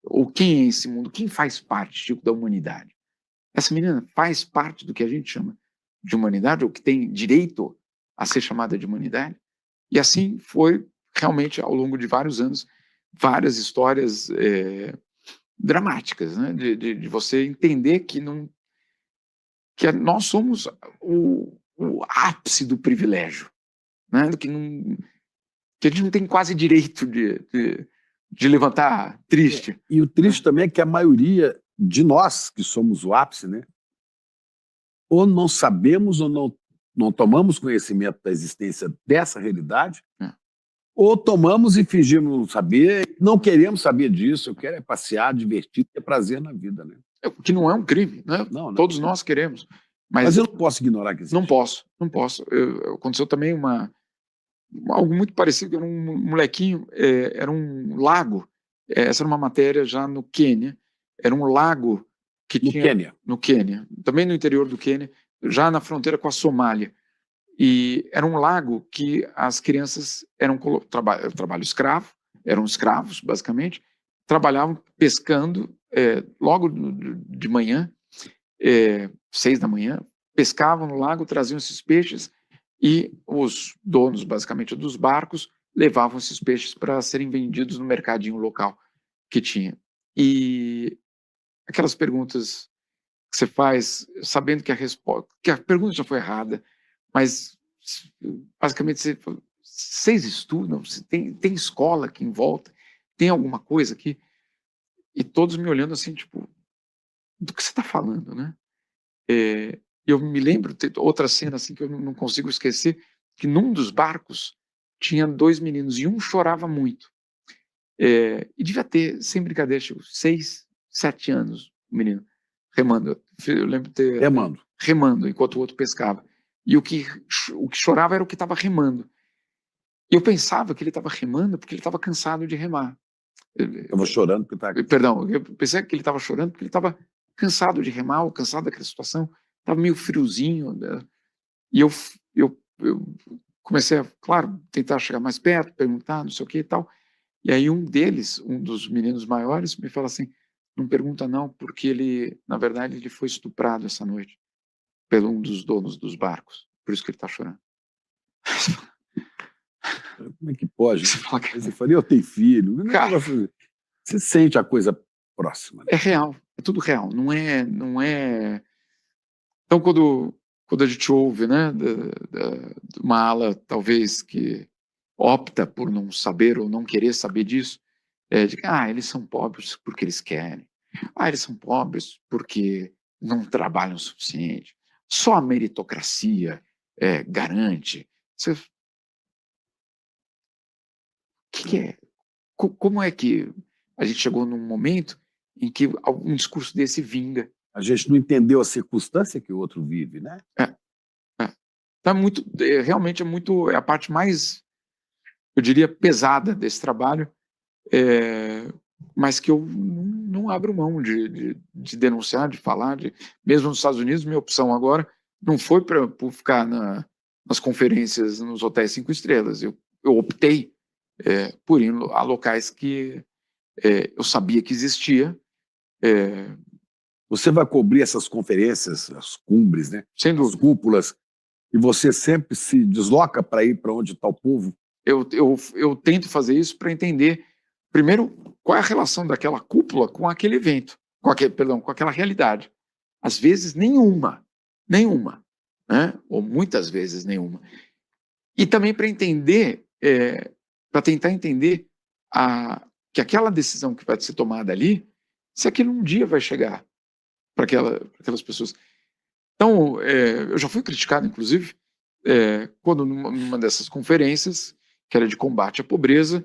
Ou quem é esse mundo? Quem faz parte, Chico, da humanidade? Essa menina faz parte do que a gente chama de humanidade, ou que tem direito a ser chamada de humanidade? E assim foi realmente ao longo de vários anos, várias histórias dramáticas, né? De você entender que nós somos o ápice do privilégio, né? Que a gente não tem quase direito de levantar triste. E o triste também é que a maioria de nós, que somos o ápice, né? Ou não sabemos ou não tomamos conhecimento da existência dessa realidade, ou tomamos e fingimos não saber, não queremos saber disso, eu quero é passear, divertir, ter prazer na vida, né? Que não é um crime, né? Não. Todos nós queremos. Mas eu não posso ignorar que existe. Não posso. Aconteceu também algo muito parecido, era um molequinho, era um lago, essa era uma matéria já no Quênia, era um lago que tinha... No Quênia, também no interior do Quênia, já na fronteira com a Somália. E era um lago que as crianças eram trabalho escravo, eram escravos, basicamente, trabalhavam pescando logo de manhã, 6 da manhã, pescavam no lago, traziam esses peixes e os donos, basicamente, dos barcos levavam esses peixes para serem vendidos no mercadinho local que tinha. E aquelas perguntas que você faz, sabendo que a pergunta já foi errada, mas basicamente vocês estudam, tem escola aqui em volta, tem alguma coisa aqui? E todos me olhando assim, tipo, do que você está falando, né? Eu me lembro, outra cena assim que eu não consigo esquecer, que num dos barcos tinha 2 meninos e um chorava muito. E devia ter, sem brincadeira, 6, 7 anos, o menino. remando. Eu lembro de ter Remando. remando enquanto o outro pescava. E o que chorava era o que estava remando. E eu pensava que ele estava remando porque ele estava cansado de remar. Estava chorando porque tá... Perdão, eu pensei que ele estava chorando porque ele estava cansado de remar, ou cansado daquela situação, estava meio friozinho, né? E eu comecei a, claro, tentar chegar mais perto, perguntar, não sei o que e tal. E aí um deles, um dos meninos maiores, me fala assim: não pergunta não, porque ele, na verdade, ele foi estuprado essa noite pelo um dos donos dos barcos, por isso que ele está chorando. Como é que pode? Você fala, Aí você fala, eu tenho filho. cara, Você sente a coisa próxima, né? é real, é tudo real, não é. Então, quando a gente ouve, né, de uma ala, talvez, que opta por não saber ou não querer saber disso, de que, eles são pobres porque eles querem. Eles são pobres porque não trabalham o suficiente. Só a meritocracia garante. Você, o que é? Como é que a gente chegou num momento em que um discurso desse vinga? A gente não entendeu a circunstância que o outro vive, né? Tá muito, realmente é a parte mais, eu diria, pesada desse trabalho, mas que eu não abro mão de denunciar, de falar, mesmo nos Estados Unidos, minha opção agora não foi para ficar nas conferências nos hotéis 5 estrelas, eu optei por ir a locais que eu sabia que existia, Você vai cobrir essas conferências, as cumbres, né? sem As dúvida. cúpulas, e você sempre se desloca para ir para onde está o povo. Eu tento fazer isso para entender, primeiro, qual é a relação daquela cúpula com aquele evento, com aquela realidade. Às vezes, nenhuma, né? Ou muitas vezes nenhuma. E também para entender, para tentar entender que aquela decisão que vai ser tomada ali, se aquilo um dia vai chegar para aquelas pessoas. Então, eu já fui criticado, inclusive, quando numa dessas conferências, que era de combate à pobreza,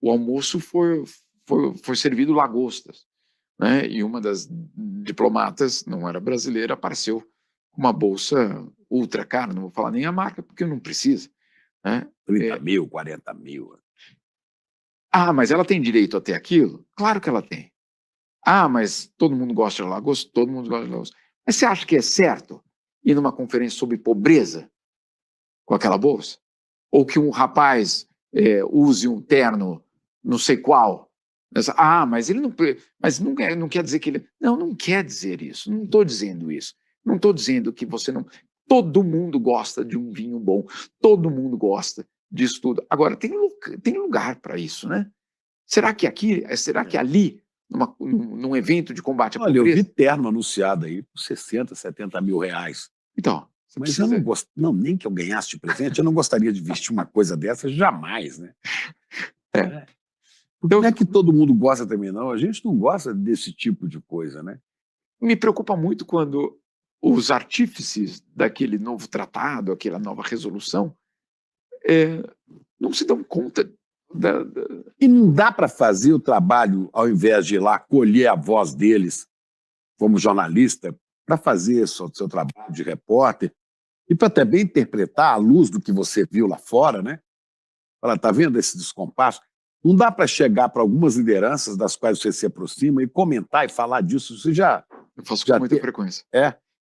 o almoço foi servido lagostas, né? E uma das diplomatas, não era brasileira, apareceu com uma bolsa ultra cara, não vou falar nem a marca, porque não precisa, né? 30 mil, 40 mil. Mas ela tem direito a ter aquilo? Claro que ela tem. Mas todo mundo gosta de lagosta? Todo mundo gosta de lagosta. Mas você acha que é certo ir numa conferência sobre pobreza com aquela bolsa? Ou que um rapaz use um terno não sei qual? Mas ele não quer dizer que ele... Não quer dizer isso. Não estou dizendo isso. Não estou dizendo que você não... Todo mundo gosta de um vinho bom. Todo mundo gosta disso tudo. Agora, tem lugar para isso, né? Será que ali, num evento de combate à Olha, pobreza... eu vi terno anunciado aí por 60, 70 mil reais. Então, mas eu não gosto, nem que eu ganhasse de presente, eu não gostaria de vestir uma coisa dessa jamais, né? Porque não é que todo mundo gosta também, não. A gente não gosta desse tipo de coisa, né? Me preocupa muito quando os artífices daquele novo tratado, aquela nova resolução, não se dão conta E não dá para fazer o trabalho, ao invés de ir lá colher a voz deles como jornalista, para fazer seu trabalho de repórter e para também interpretar à luz do que você viu lá fora, né? Fala, tá vendo esse descompasso? Não dá para chegar para algumas lideranças das quais você se aproxima e comentar e falar disso. Você já... Eu faço com muita frequência.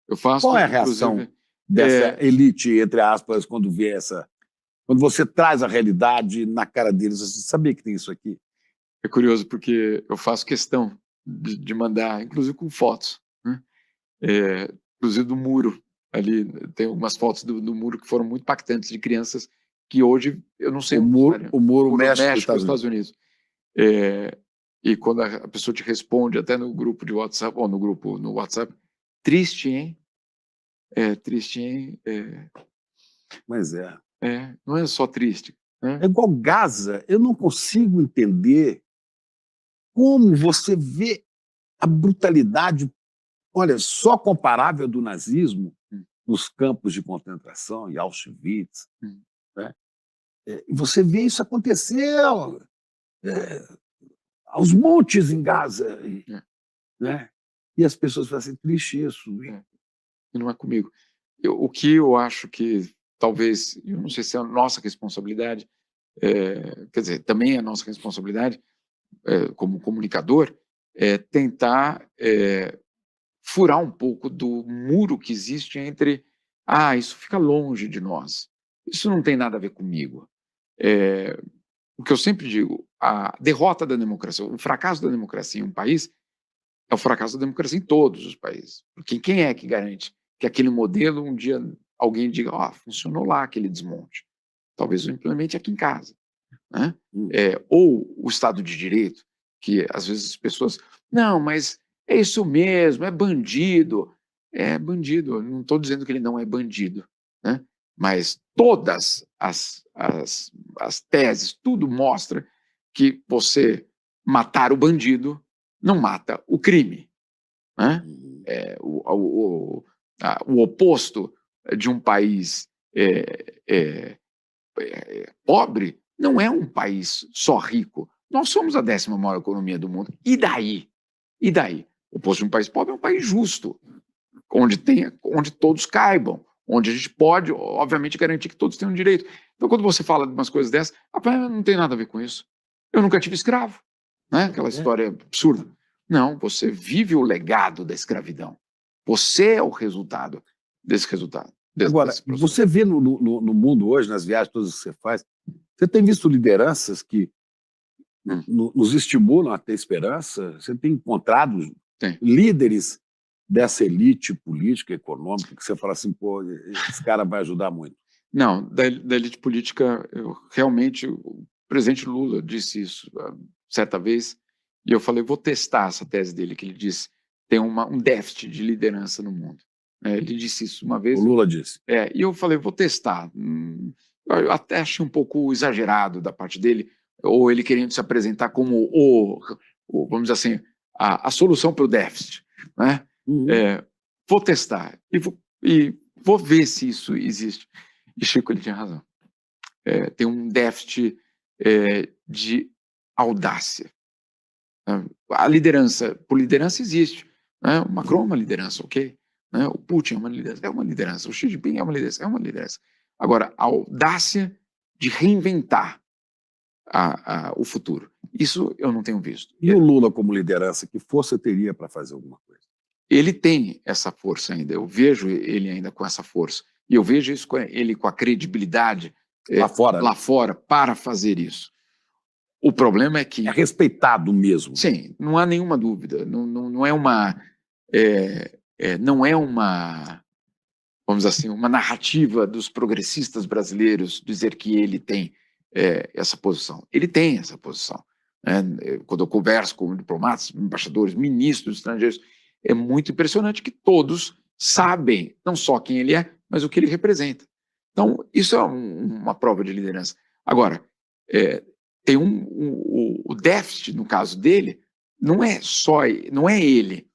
Eu faço. Qual é a reação dessa elite, entre aspas, quando vê essa... Quando você traz a realidade na cara deles? Você sabia que tem isso aqui? É curioso, porque eu faço questão de mandar, inclusive com fotos, né? Inclusive do muro. Ali tem algumas fotos do muro que foram muito impactantes, de crianças que hoje, eu não sei... O muro México dos Estados Unidos. E quando a pessoa te responde, até no grupo de WhatsApp, ou no WhatsApp, triste, hein? Triste, hein? Mas não é só triste, né? É igual Gaza. Eu não consigo entender como você vê a brutalidade, olha, só comparável do nazismo nos campos de concentração, em Auschwitz. Né? E você vê isso acontecer aos montes em Gaza. Né? E as pessoas falam assim, triste isso. E não é comigo. O que eu acho que talvez, eu não sei se é a nossa responsabilidade, quer dizer, também é a nossa responsabilidade como comunicador, é tentar furar um pouco do muro que existe entre, isso fica longe de nós, isso não tem nada a ver comigo. O que eu sempre digo, a derrota da democracia, o fracasso da democracia em um país é o fracasso da democracia em todos os países. Porque quem é que garante que aquele modelo um dia alguém diga, funcionou lá aquele desmonte. Talvez eu implemente aqui em casa. Né? Ou o Estado de Direito, que às vezes as pessoas, não, mas é isso mesmo, é bandido. É bandido, eu não estou dizendo que ele não é bandido, né? Mas todas as teses, tudo mostra que você matar o bandido não mata o crime. Né? O oposto de um país pobre não é um país só rico. Nós somos a 10ª maior economia do mundo. E daí? E daí? O oposto de um país pobre é um país justo, onde todos caibam, onde a gente pode, obviamente, garantir que todos tenham direito. Então, quando você fala de umas coisas dessas, não tem nada a ver com isso. Eu nunca tive escravo, né? Aquela história absurda. Não, você vive o legado da escravidão. Você é o resultado desse resultado. Agora, você vê no mundo hoje, nas viagens todas que você faz, você tem visto lideranças que nos estimulam a ter esperança? Você tem encontrado líderes dessa elite política, econômica, que você fala assim, pô, esse cara vai ajudar muito? Não, da elite política, realmente, o presidente Lula disse isso certa vez, e eu falei, vou testar essa tese dele, que ele disse, tem um déficit de liderança no mundo. Ele disse isso uma vez. O Lula disse. E eu falei, vou testar. Eu até achei um pouco exagerado da parte dele, ou ele querendo se apresentar como vamos dizer assim, a solução para o déficit. Né? Vou testar e vou ver se isso existe. E Chico, ele tinha razão. Tem um déficit de audácia. A liderança, por liderança existe. Né? O Macron é uma liderança, ok? Né? O Putin é uma liderança. O Xi Jinping é uma liderança. Agora, a audácia de reinventar o futuro. Isso eu não tenho visto. E o Lula como liderança, que força teria para fazer alguma coisa? Ele tem essa força ainda. Eu vejo ele ainda com essa força. E eu vejo isso ele com a credibilidade lá fora para fazer isso. O problema é que... É respeitado mesmo. Sim, não há nenhuma dúvida. Não é uma... não é uma, vamos dizer assim, uma narrativa dos progressistas brasileiros dizer que ele tem essa posição. Ele tem essa posição. Né? Quando eu converso com diplomatas, embaixadores, ministros estrangeiros, é muito impressionante que todos sabem não só quem ele é, mas o que ele representa. Então, isso é uma prova de liderança. Agora, tem o déficit, no caso dele, não é ele,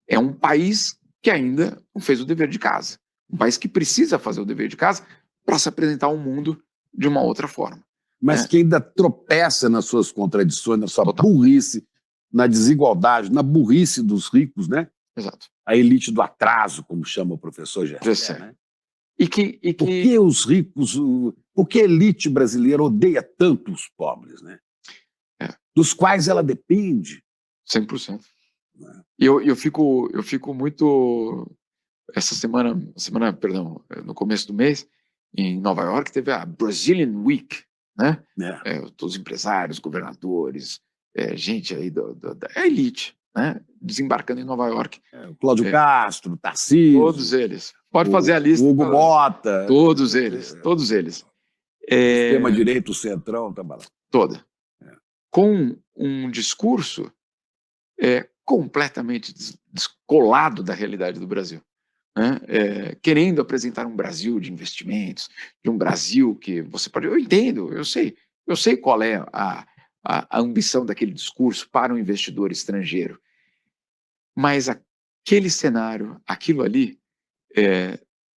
é um país que ainda não fez o dever de casa. Um país que precisa fazer o dever de casa para se apresentar ao mundo de uma outra forma. Mas que ainda tropeça nas suas contradições, na sua burrice, na desigualdade, na burrice dos ricos, né? Exato. A elite do atraso, como chama o professor Gessé. Né? Por que os ricos, por que a elite brasileira odeia tanto os pobres, né? Dos quais ela depende? 100%. E eu fico muito... Essa semana, no começo do mês, em Nova York, teve a Brazilian Week, né? Todos os empresários, governadores, gente aí da elite, né? Desembarcando em Nova York. O Cláudio Castro, Tarcísio. Todos eles. Pode fazer a lista. Hugo Mota. Todos eles. Extrema-direita, o Centrão, tá lá. Toda. Com um discurso completamente descolado da realidade do Brasil. Né? Querendo apresentar um Brasil de investimentos, de um Brasil que você pode... Eu entendo, eu sei qual é a ambição daquele discurso para um investidor estrangeiro, mas aquele cenário, aquilo ali,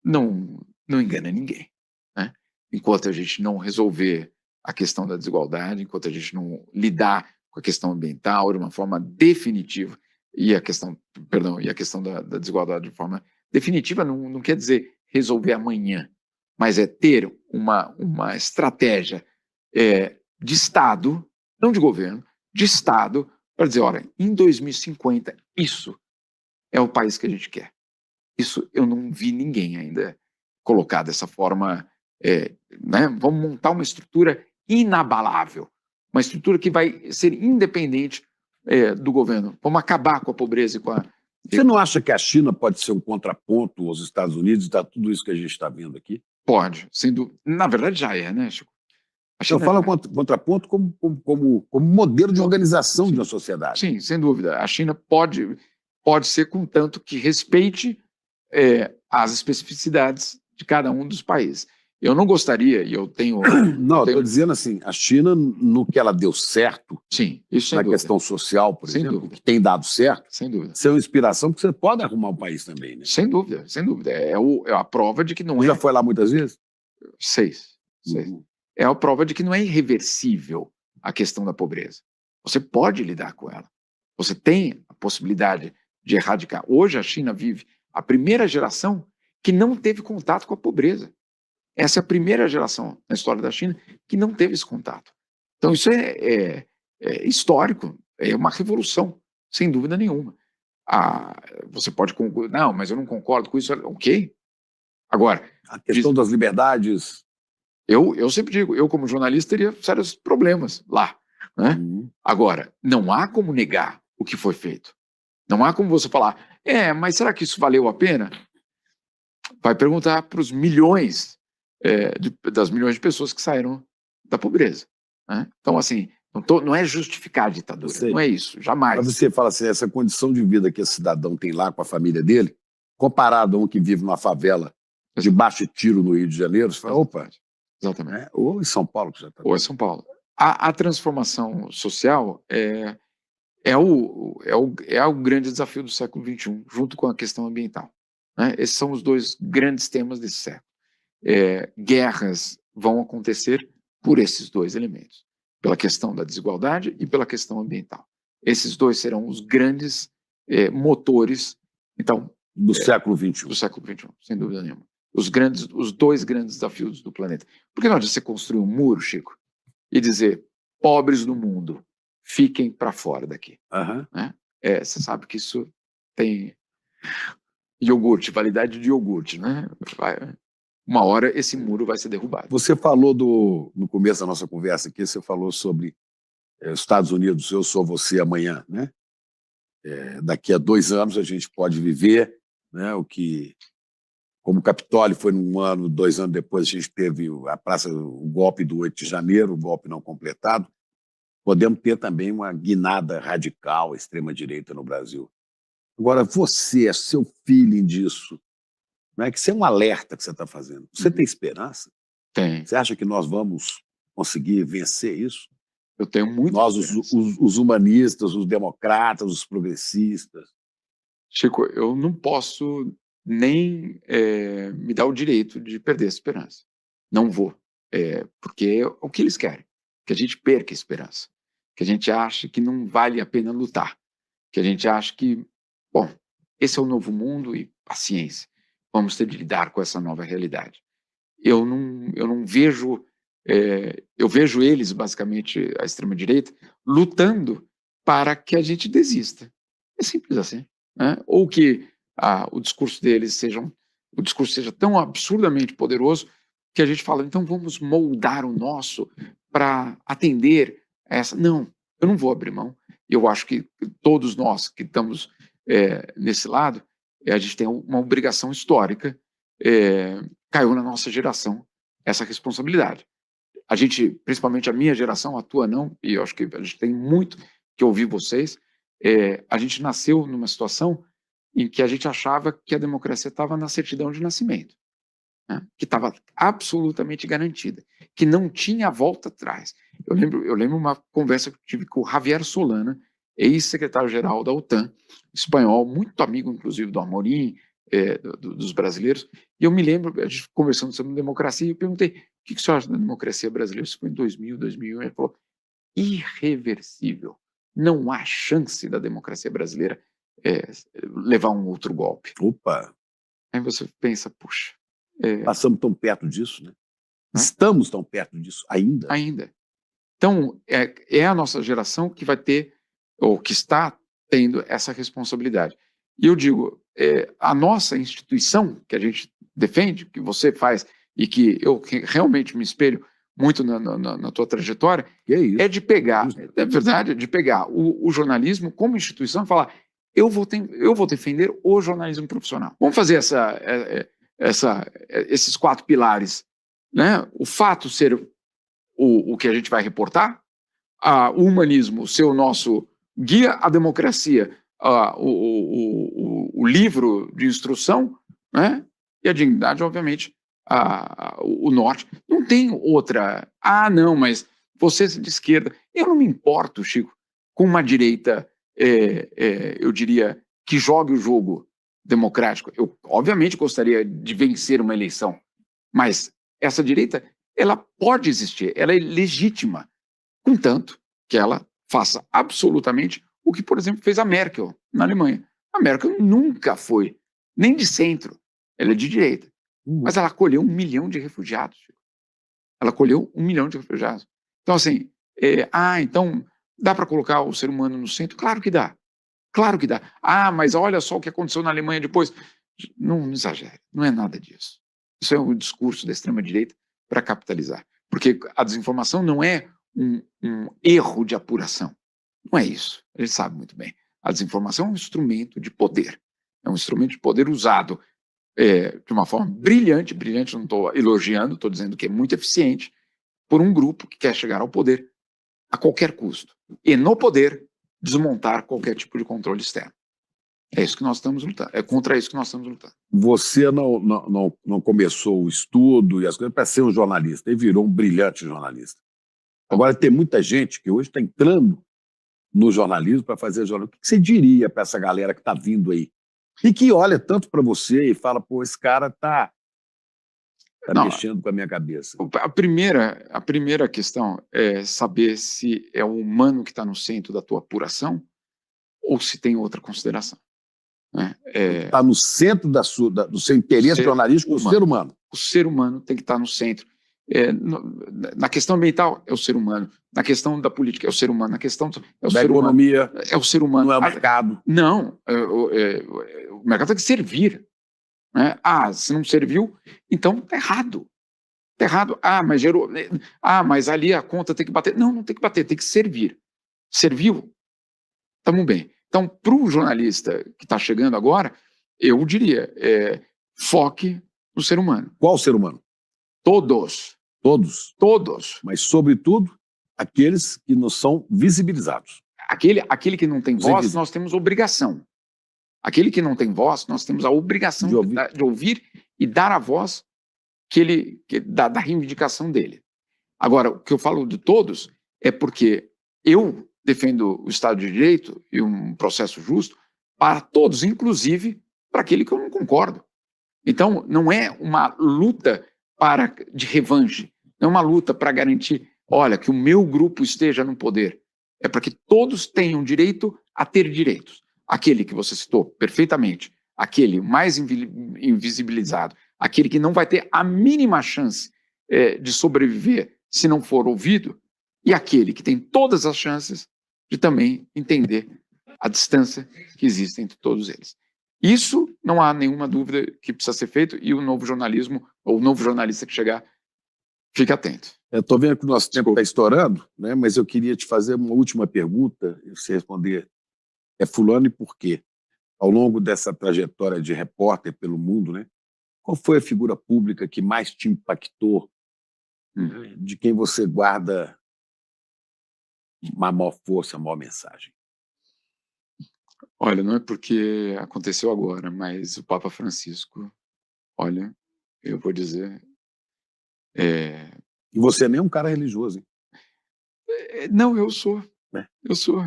não engana ninguém. Né? Enquanto a gente não resolver a questão da desigualdade, enquanto a gente não lidar com a questão ambiental de uma forma definitiva, e a questão, perdão, e a questão da desigualdade de forma definitiva não quer dizer resolver amanhã, mas é ter uma estratégia de Estado, não de governo, de Estado, para dizer, olha, em 2050, isso é o país que a gente quer. Isso eu não vi ninguém ainda colocar dessa forma, né? Vamos montar uma estrutura inabalável, uma estrutura que vai ser independente do governo. Vamos acabar com a pobreza e com a... Você não acha que a China pode ser um contraponto aos Estados Unidos e tá tudo isso que a gente está vendo aqui? Pode, sendo... Na verdade já é, né, Chico? Eu falo contraponto como modelo de organização de uma sociedade. Sim, sem dúvida. A China pode ser, contanto que respeite as especificidades de cada um dos países. Eu não gostaria, e eu tenho... Não, estou dizendo assim, a China, no que ela deu certo, sim, isso sem na dúvida. questão social, por Sem exemplo, dúvida. que tem dado certo, Sem dúvida. isso é uma inspiração, porque você pode arrumar um país também, né? Sem dúvida, sem dúvida. É a prova de que não Você já foi lá muitas vezes? Seis. Uhum. É a prova de que não é irreversível a questão da pobreza. Você pode lidar com ela. Você tem a possibilidade de erradicar. Hoje a China vive a primeira geração que não teve contato com a pobreza. Essa é a primeira geração na história da China que não teve esse contato. Então isso é histórico, é uma revolução, sem dúvida nenhuma. Você pode concordar, não, mas eu não concordo com isso. Ok. Agora, a questão das liberdades... Eu sempre digo, eu como jornalista teria sérios problemas lá, né? Agora, não há como negar o que foi feito. Não há como você falar, mas será que isso valeu a pena? Vai perguntar para os milhões, das milhões de pessoas que saíram da pobreza, né? Então, assim, não é justificar a ditadura, não é isso, jamais. Mas você fala assim, essa condição de vida que esse cidadão tem lá com a família dele, comparado a um que vive numa favela debaixo de tiro no Rio de Janeiro, você fala, opa... Exatamente. Né? Ou em São Paulo, que já está. Ou em São Paulo. A transformação social é o grande desafio do século XXI, junto com a questão ambiental, né? Esses são os dois grandes temas desse século. Guerras vão acontecer por esses dois elementos, pela questão da desigualdade e pela questão ambiental. Esses dois serão os grandes motores, então, do século XXI. Do século XXI, sem dúvida nenhuma. Os dois grandes desafios do planeta. Por que não adianta você construir um muro, Chico, e dizer, pobres do mundo, fiquem para fora daqui? Né? Você sabe que isso tem iogurte, validade de iogurte, né? Uma hora esse muro vai ser derrubado. Você falou no começo da nossa conversa aqui, você falou sobre os Estados Unidos, eu sou você amanhã, né? Daqui a 2 anos a gente pode viver, né, o que... Como o Capitólio foi num ano, 2 anos depois a gente teve o golpe do 8 de janeiro, o golpe não completado, podemos ter também uma guinada radical, extrema-direita no Brasil. Agora, você, seu feeling disso, não é que isso é um alerta que você está fazendo. Você tem esperança? Tem. Você acha que nós vamos conseguir vencer isso? Eu tenho muito. Nós, os humanistas, os democratas, os progressistas. Chico, eu não posso nem me dar o direito de perder a esperança. Não vou. Porque é o que eles querem. Que a gente perca a esperança. Que a gente ache que não vale a pena lutar. Que a gente ache que, bom, esse é o novo mundo e paciência. Vamos ter de lidar com essa nova realidade. Eu não vejo... eu vejo eles, basicamente, a extrema-direita, lutando para que a gente desista. É simples assim. Né? Ou que o discurso deles seja tão absurdamente poderoso que a gente fala, então vamos moldar o nosso para atender a essa... Não, eu não vou abrir mão. Eu acho que todos nós que estamos nesse lado, a gente tem uma obrigação histórica, caiu na nossa geração essa responsabilidade. A gente, principalmente a minha geração, a tua não, e eu acho que a gente tem muito que ouvir vocês, a gente nasceu numa situação em que a gente achava que a democracia estava na certidão de nascimento, né? Que estava absolutamente garantida, que não tinha volta atrás. Eu lembro uma conversa que eu tive com o Javier Solana, ex-secretário-geral da OTAN, espanhol, muito amigo, inclusive, do Amorim, dos brasileiros, e eu me lembro, a gente conversando sobre democracia, e eu perguntei, o que você acha da democracia brasileira? Isso foi em 2000, 2001, ele falou, irreversível, não há chance da democracia brasileira levar um outro golpe. Opa, Aí você pensa, puxa, passamos tão perto disso, né? Estamos tão perto disso ainda. Então, é a nossa geração que vai ter, ou que está tendo essa responsabilidade. E eu digo, a nossa instituição, que a gente defende, que você faz, e que eu realmente me espelho muito na tua trajetória, Que é isso? é de pegar, é verdade, de pegar o jornalismo como instituição e falar, eu vou defender o jornalismo profissional. Vamos fazer esses 4 pilares, né? O fato ser o que a gente vai reportar, o humanismo ser o nosso guia, a democracia, o livro de instrução, né? E a dignidade, obviamente, o norte. Não tem outra. Não, mas você é de esquerda. Eu não me importo, Chico, com uma direita, eu diria, que jogue o jogo democrático. Eu, obviamente, gostaria de vencer uma eleição, mas essa direita, ela pode existir, ela é legítima, contanto que ela faça absolutamente o que, por exemplo, fez a Merkel na Alemanha. A Merkel nunca foi nem de centro, ela é de direita, mas ela acolheu 1 milhão de refugiados. Ela acolheu 1 milhão de refugiados. Então, assim, então dá para colocar o ser humano no centro? Claro que dá. Claro que dá. Mas olha só o que aconteceu na Alemanha depois. Não exagere, não é nada disso. Isso é um discurso da extrema-direita para capitalizar. Porque a desinformação não é um erro de apuração. Não é isso. A gente sabe muito bem. A desinformação é um instrumento de poder. É um instrumento de poder usado de uma forma brilhante. Brilhante, não estou elogiando, estou dizendo que é muito eficiente por um grupo que quer chegar ao poder a qualquer custo. E no poder, desmontar qualquer tipo de controle externo. É isso que nós estamos lutando. É contra isso que nós estamos lutando. Você não começou o estudo e as coisas para ser um jornalista, e virou um brilhante jornalista. Agora, tem muita gente que hoje está entrando no jornalismo para fazer jornalismo. O que você diria para essa galera que está vindo aí? E que olha tanto para você e fala, pô, esse cara está mexendo com a minha cabeça. A primeira questão é saber se é o humano que está no centro da tua apuração ou se tem outra consideração. Está no centro do seu interesse jornalístico, o ser humano. O ser humano tem que estar no centro. Na questão ambiental, é o ser humano. Na questão da política, é o ser humano. Na questão da economia, é o ser humano. Não é o mercado. Não, o mercado tem que servir. Né? Se não serviu, então está errado. Está errado. Mas gerou. Mas ali a conta tem que bater. Não tem que bater, tem que servir. Serviu? Estamos bem. Então, para o jornalista que está chegando agora, eu diria, foque no ser humano. Qual ser humano? Todos. Todos? Mas, sobretudo, aqueles que não são visibilizados. Aquele que não tem voz, nós temos obrigação. Aquele que não tem voz, nós temos a obrigação de ouvir e dar a voz da reivindicação dele. Agora, o que eu falo de todos é porque eu defendo o Estado de Direito e um processo justo para todos, inclusive para aquele que eu não concordo. Então, não é uma luta de revanche, não é uma luta para garantir, olha, que o meu grupo esteja no poder. É para que todos tenham direito a ter direitos. Aquele que você citou perfeitamente, aquele mais invisibilizado, aquele que não vai ter a mínima chance de sobreviver se não for ouvido, e aquele que tem todas as chances de também entender a distância que existe entre todos eles. Isso não há nenhuma dúvida que precisa ser feito, e o novo jornalismo, ou o novo jornalista que chegar, fique atento. Estou vendo que o nosso tempo está estourando, né? Mas eu queria te fazer uma última pergunta, e você responder fulano e por quê? Ao longo dessa trajetória de repórter pelo mundo, né? Qual foi a figura pública que mais te impactou, de quem você guarda uma maior força, uma maior mensagem? Olha, não é porque aconteceu agora, mas o Papa Francisco, olha, eu vou dizer... E você nem é um cara religioso, hein? Não, eu sou. É. Eu sou.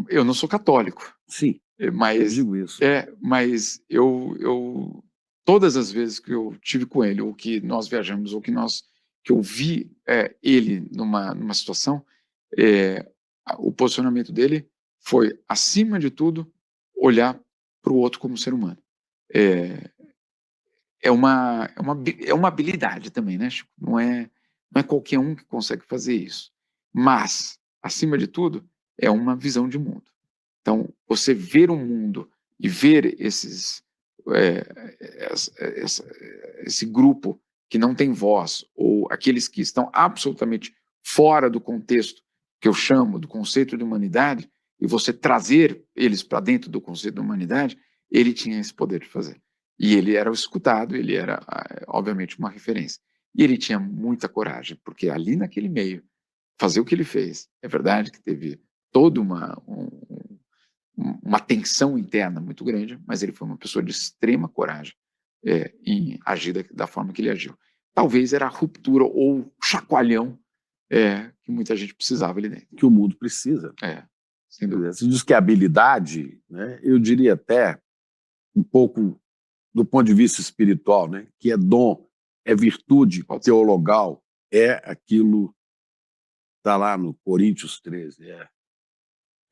Eu não sou católico. Sim, mas, eu digo isso. Mas eu todas as vezes que eu tive com ele, ou que nós viajamos, ou que eu vi ele numa situação, o posicionamento dele foi, acima de tudo, olhar para o outro como ser humano. É uma habilidade também, né, Chico? Não é qualquer um que consegue fazer isso. Mas, acima de tudo, é uma visão de mundo. Então, você ver o mundo e ver esse grupo que não tem voz, ou aqueles que estão absolutamente fora do contexto que eu chamo do conceito de humanidade, e você trazer eles para dentro do conceito de humanidade, ele tinha esse poder de fazer. E ele era o escutado, ele era, obviamente, uma referência. E ele tinha muita coragem, porque ali naquele meio, fazer o que ele fez, é verdade que teve toda uma tensão interna muito grande, mas ele foi uma pessoa de extrema coragem em agir da forma que ele agiu. Talvez era a ruptura ou chacoalhão que muita gente precisava ali dentro. Que o mundo precisa. Sem dúvida. Você diz que a habilidade, né, eu diria até um pouco do ponto de vista espiritual, né, que é dom, é virtude teologal, é aquilo que está lá no Coríntios 13,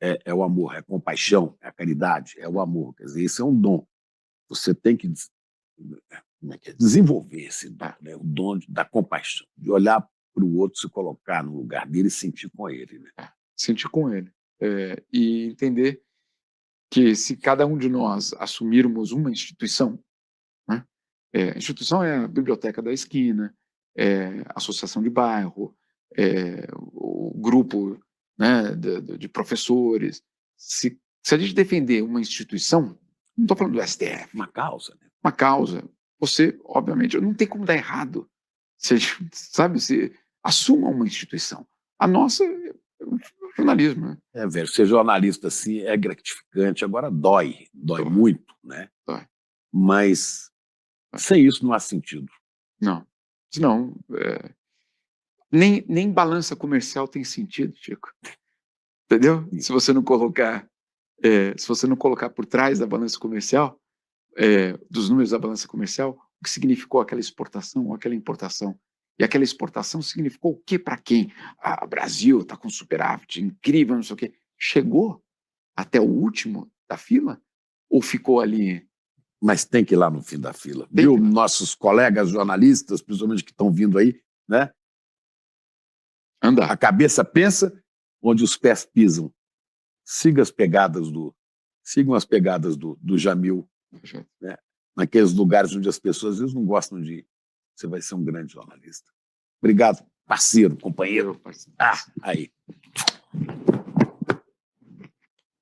é o amor, é a compaixão, é a caridade, é o amor. Quer dizer, isso é um dom. Você tem que desenvolver esse dom, né, o dom da compaixão, de olhar para o outro, se colocar no lugar dele e sentir com ele. Né? Sentir com ele. E entender que se cada um de nós assumirmos uma instituição, né, a instituição é a biblioteca da esquina, a associação de bairro, o grupo, né, de professores. Se a gente defender uma instituição, não estou falando do STF, uma causa, né? Uma causa, você, obviamente, não tem como dar errado. Se assuma uma instituição. A nossa é o jornalismo. Né? Velho, ser jornalista assim é gratificante, agora dói muito, né? Dói. Mas sem isso não há sentido. Não. Senão, nem balança comercial tem sentido, Chico. Entendeu? Se você não colocar por trás da balança comercial, dos números da balança comercial, o que significou aquela exportação ou aquela importação. E aquela exportação significou o quê para quem? O Brasil está com superávit, incrível, não sei o quê. Chegou até o último da fila? Ou ficou ali? Mas tem que ir lá no fim da fila. Viu? Nossos colegas jornalistas, principalmente que estão vindo aí, né? Andar. A cabeça pensa onde os pés pisam. Sigam as pegadas do Jamil, né? Naqueles lugares onde as pessoas às vezes não gostam de ir. Você vai ser um grande jornalista. Obrigado, parceiro, companheiro. Aí.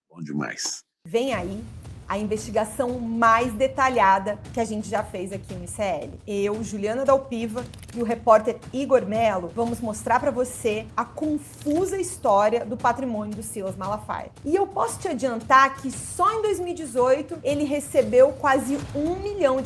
Bom demais. Vem aí a investigação mais detalhada que a gente já fez aqui no ICL. Eu, Juliana Dalpiva e o repórter Igor Melo vamos mostrar para você a confusa história do patrimônio do Silas Malafaia. E eu posso te adiantar que só em 2018 ele recebeu quase R$1 milhão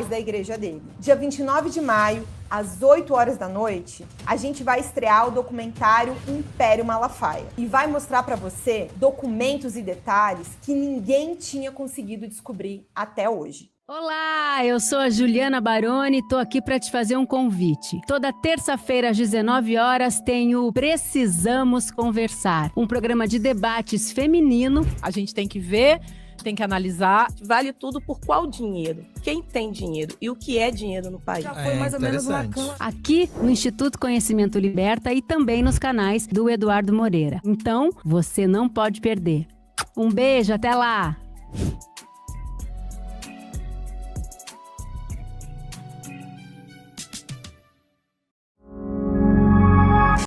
da igreja dele. Dia 29 de maio, às 8 horas da noite, a gente vai estrear o documentário Império Malafaia e vai mostrar para você documentos e detalhes que ninguém tinha conseguido descobrir até hoje. Olá, eu sou a Juliana Baroni e tô aqui para te fazer um convite. Toda terça-feira às 19 horas tem o Precisamos Conversar, um programa de debates feminino. A gente tem que ver, tem que analisar, vale tudo por qual dinheiro, quem tem dinheiro e o que é dinheiro no país. Já foi mais ou menos uma cama. Aqui no Instituto Conhecimento Liberta e também nos canais do Eduardo Moreira. Então, você não pode perder. Um beijo, até lá!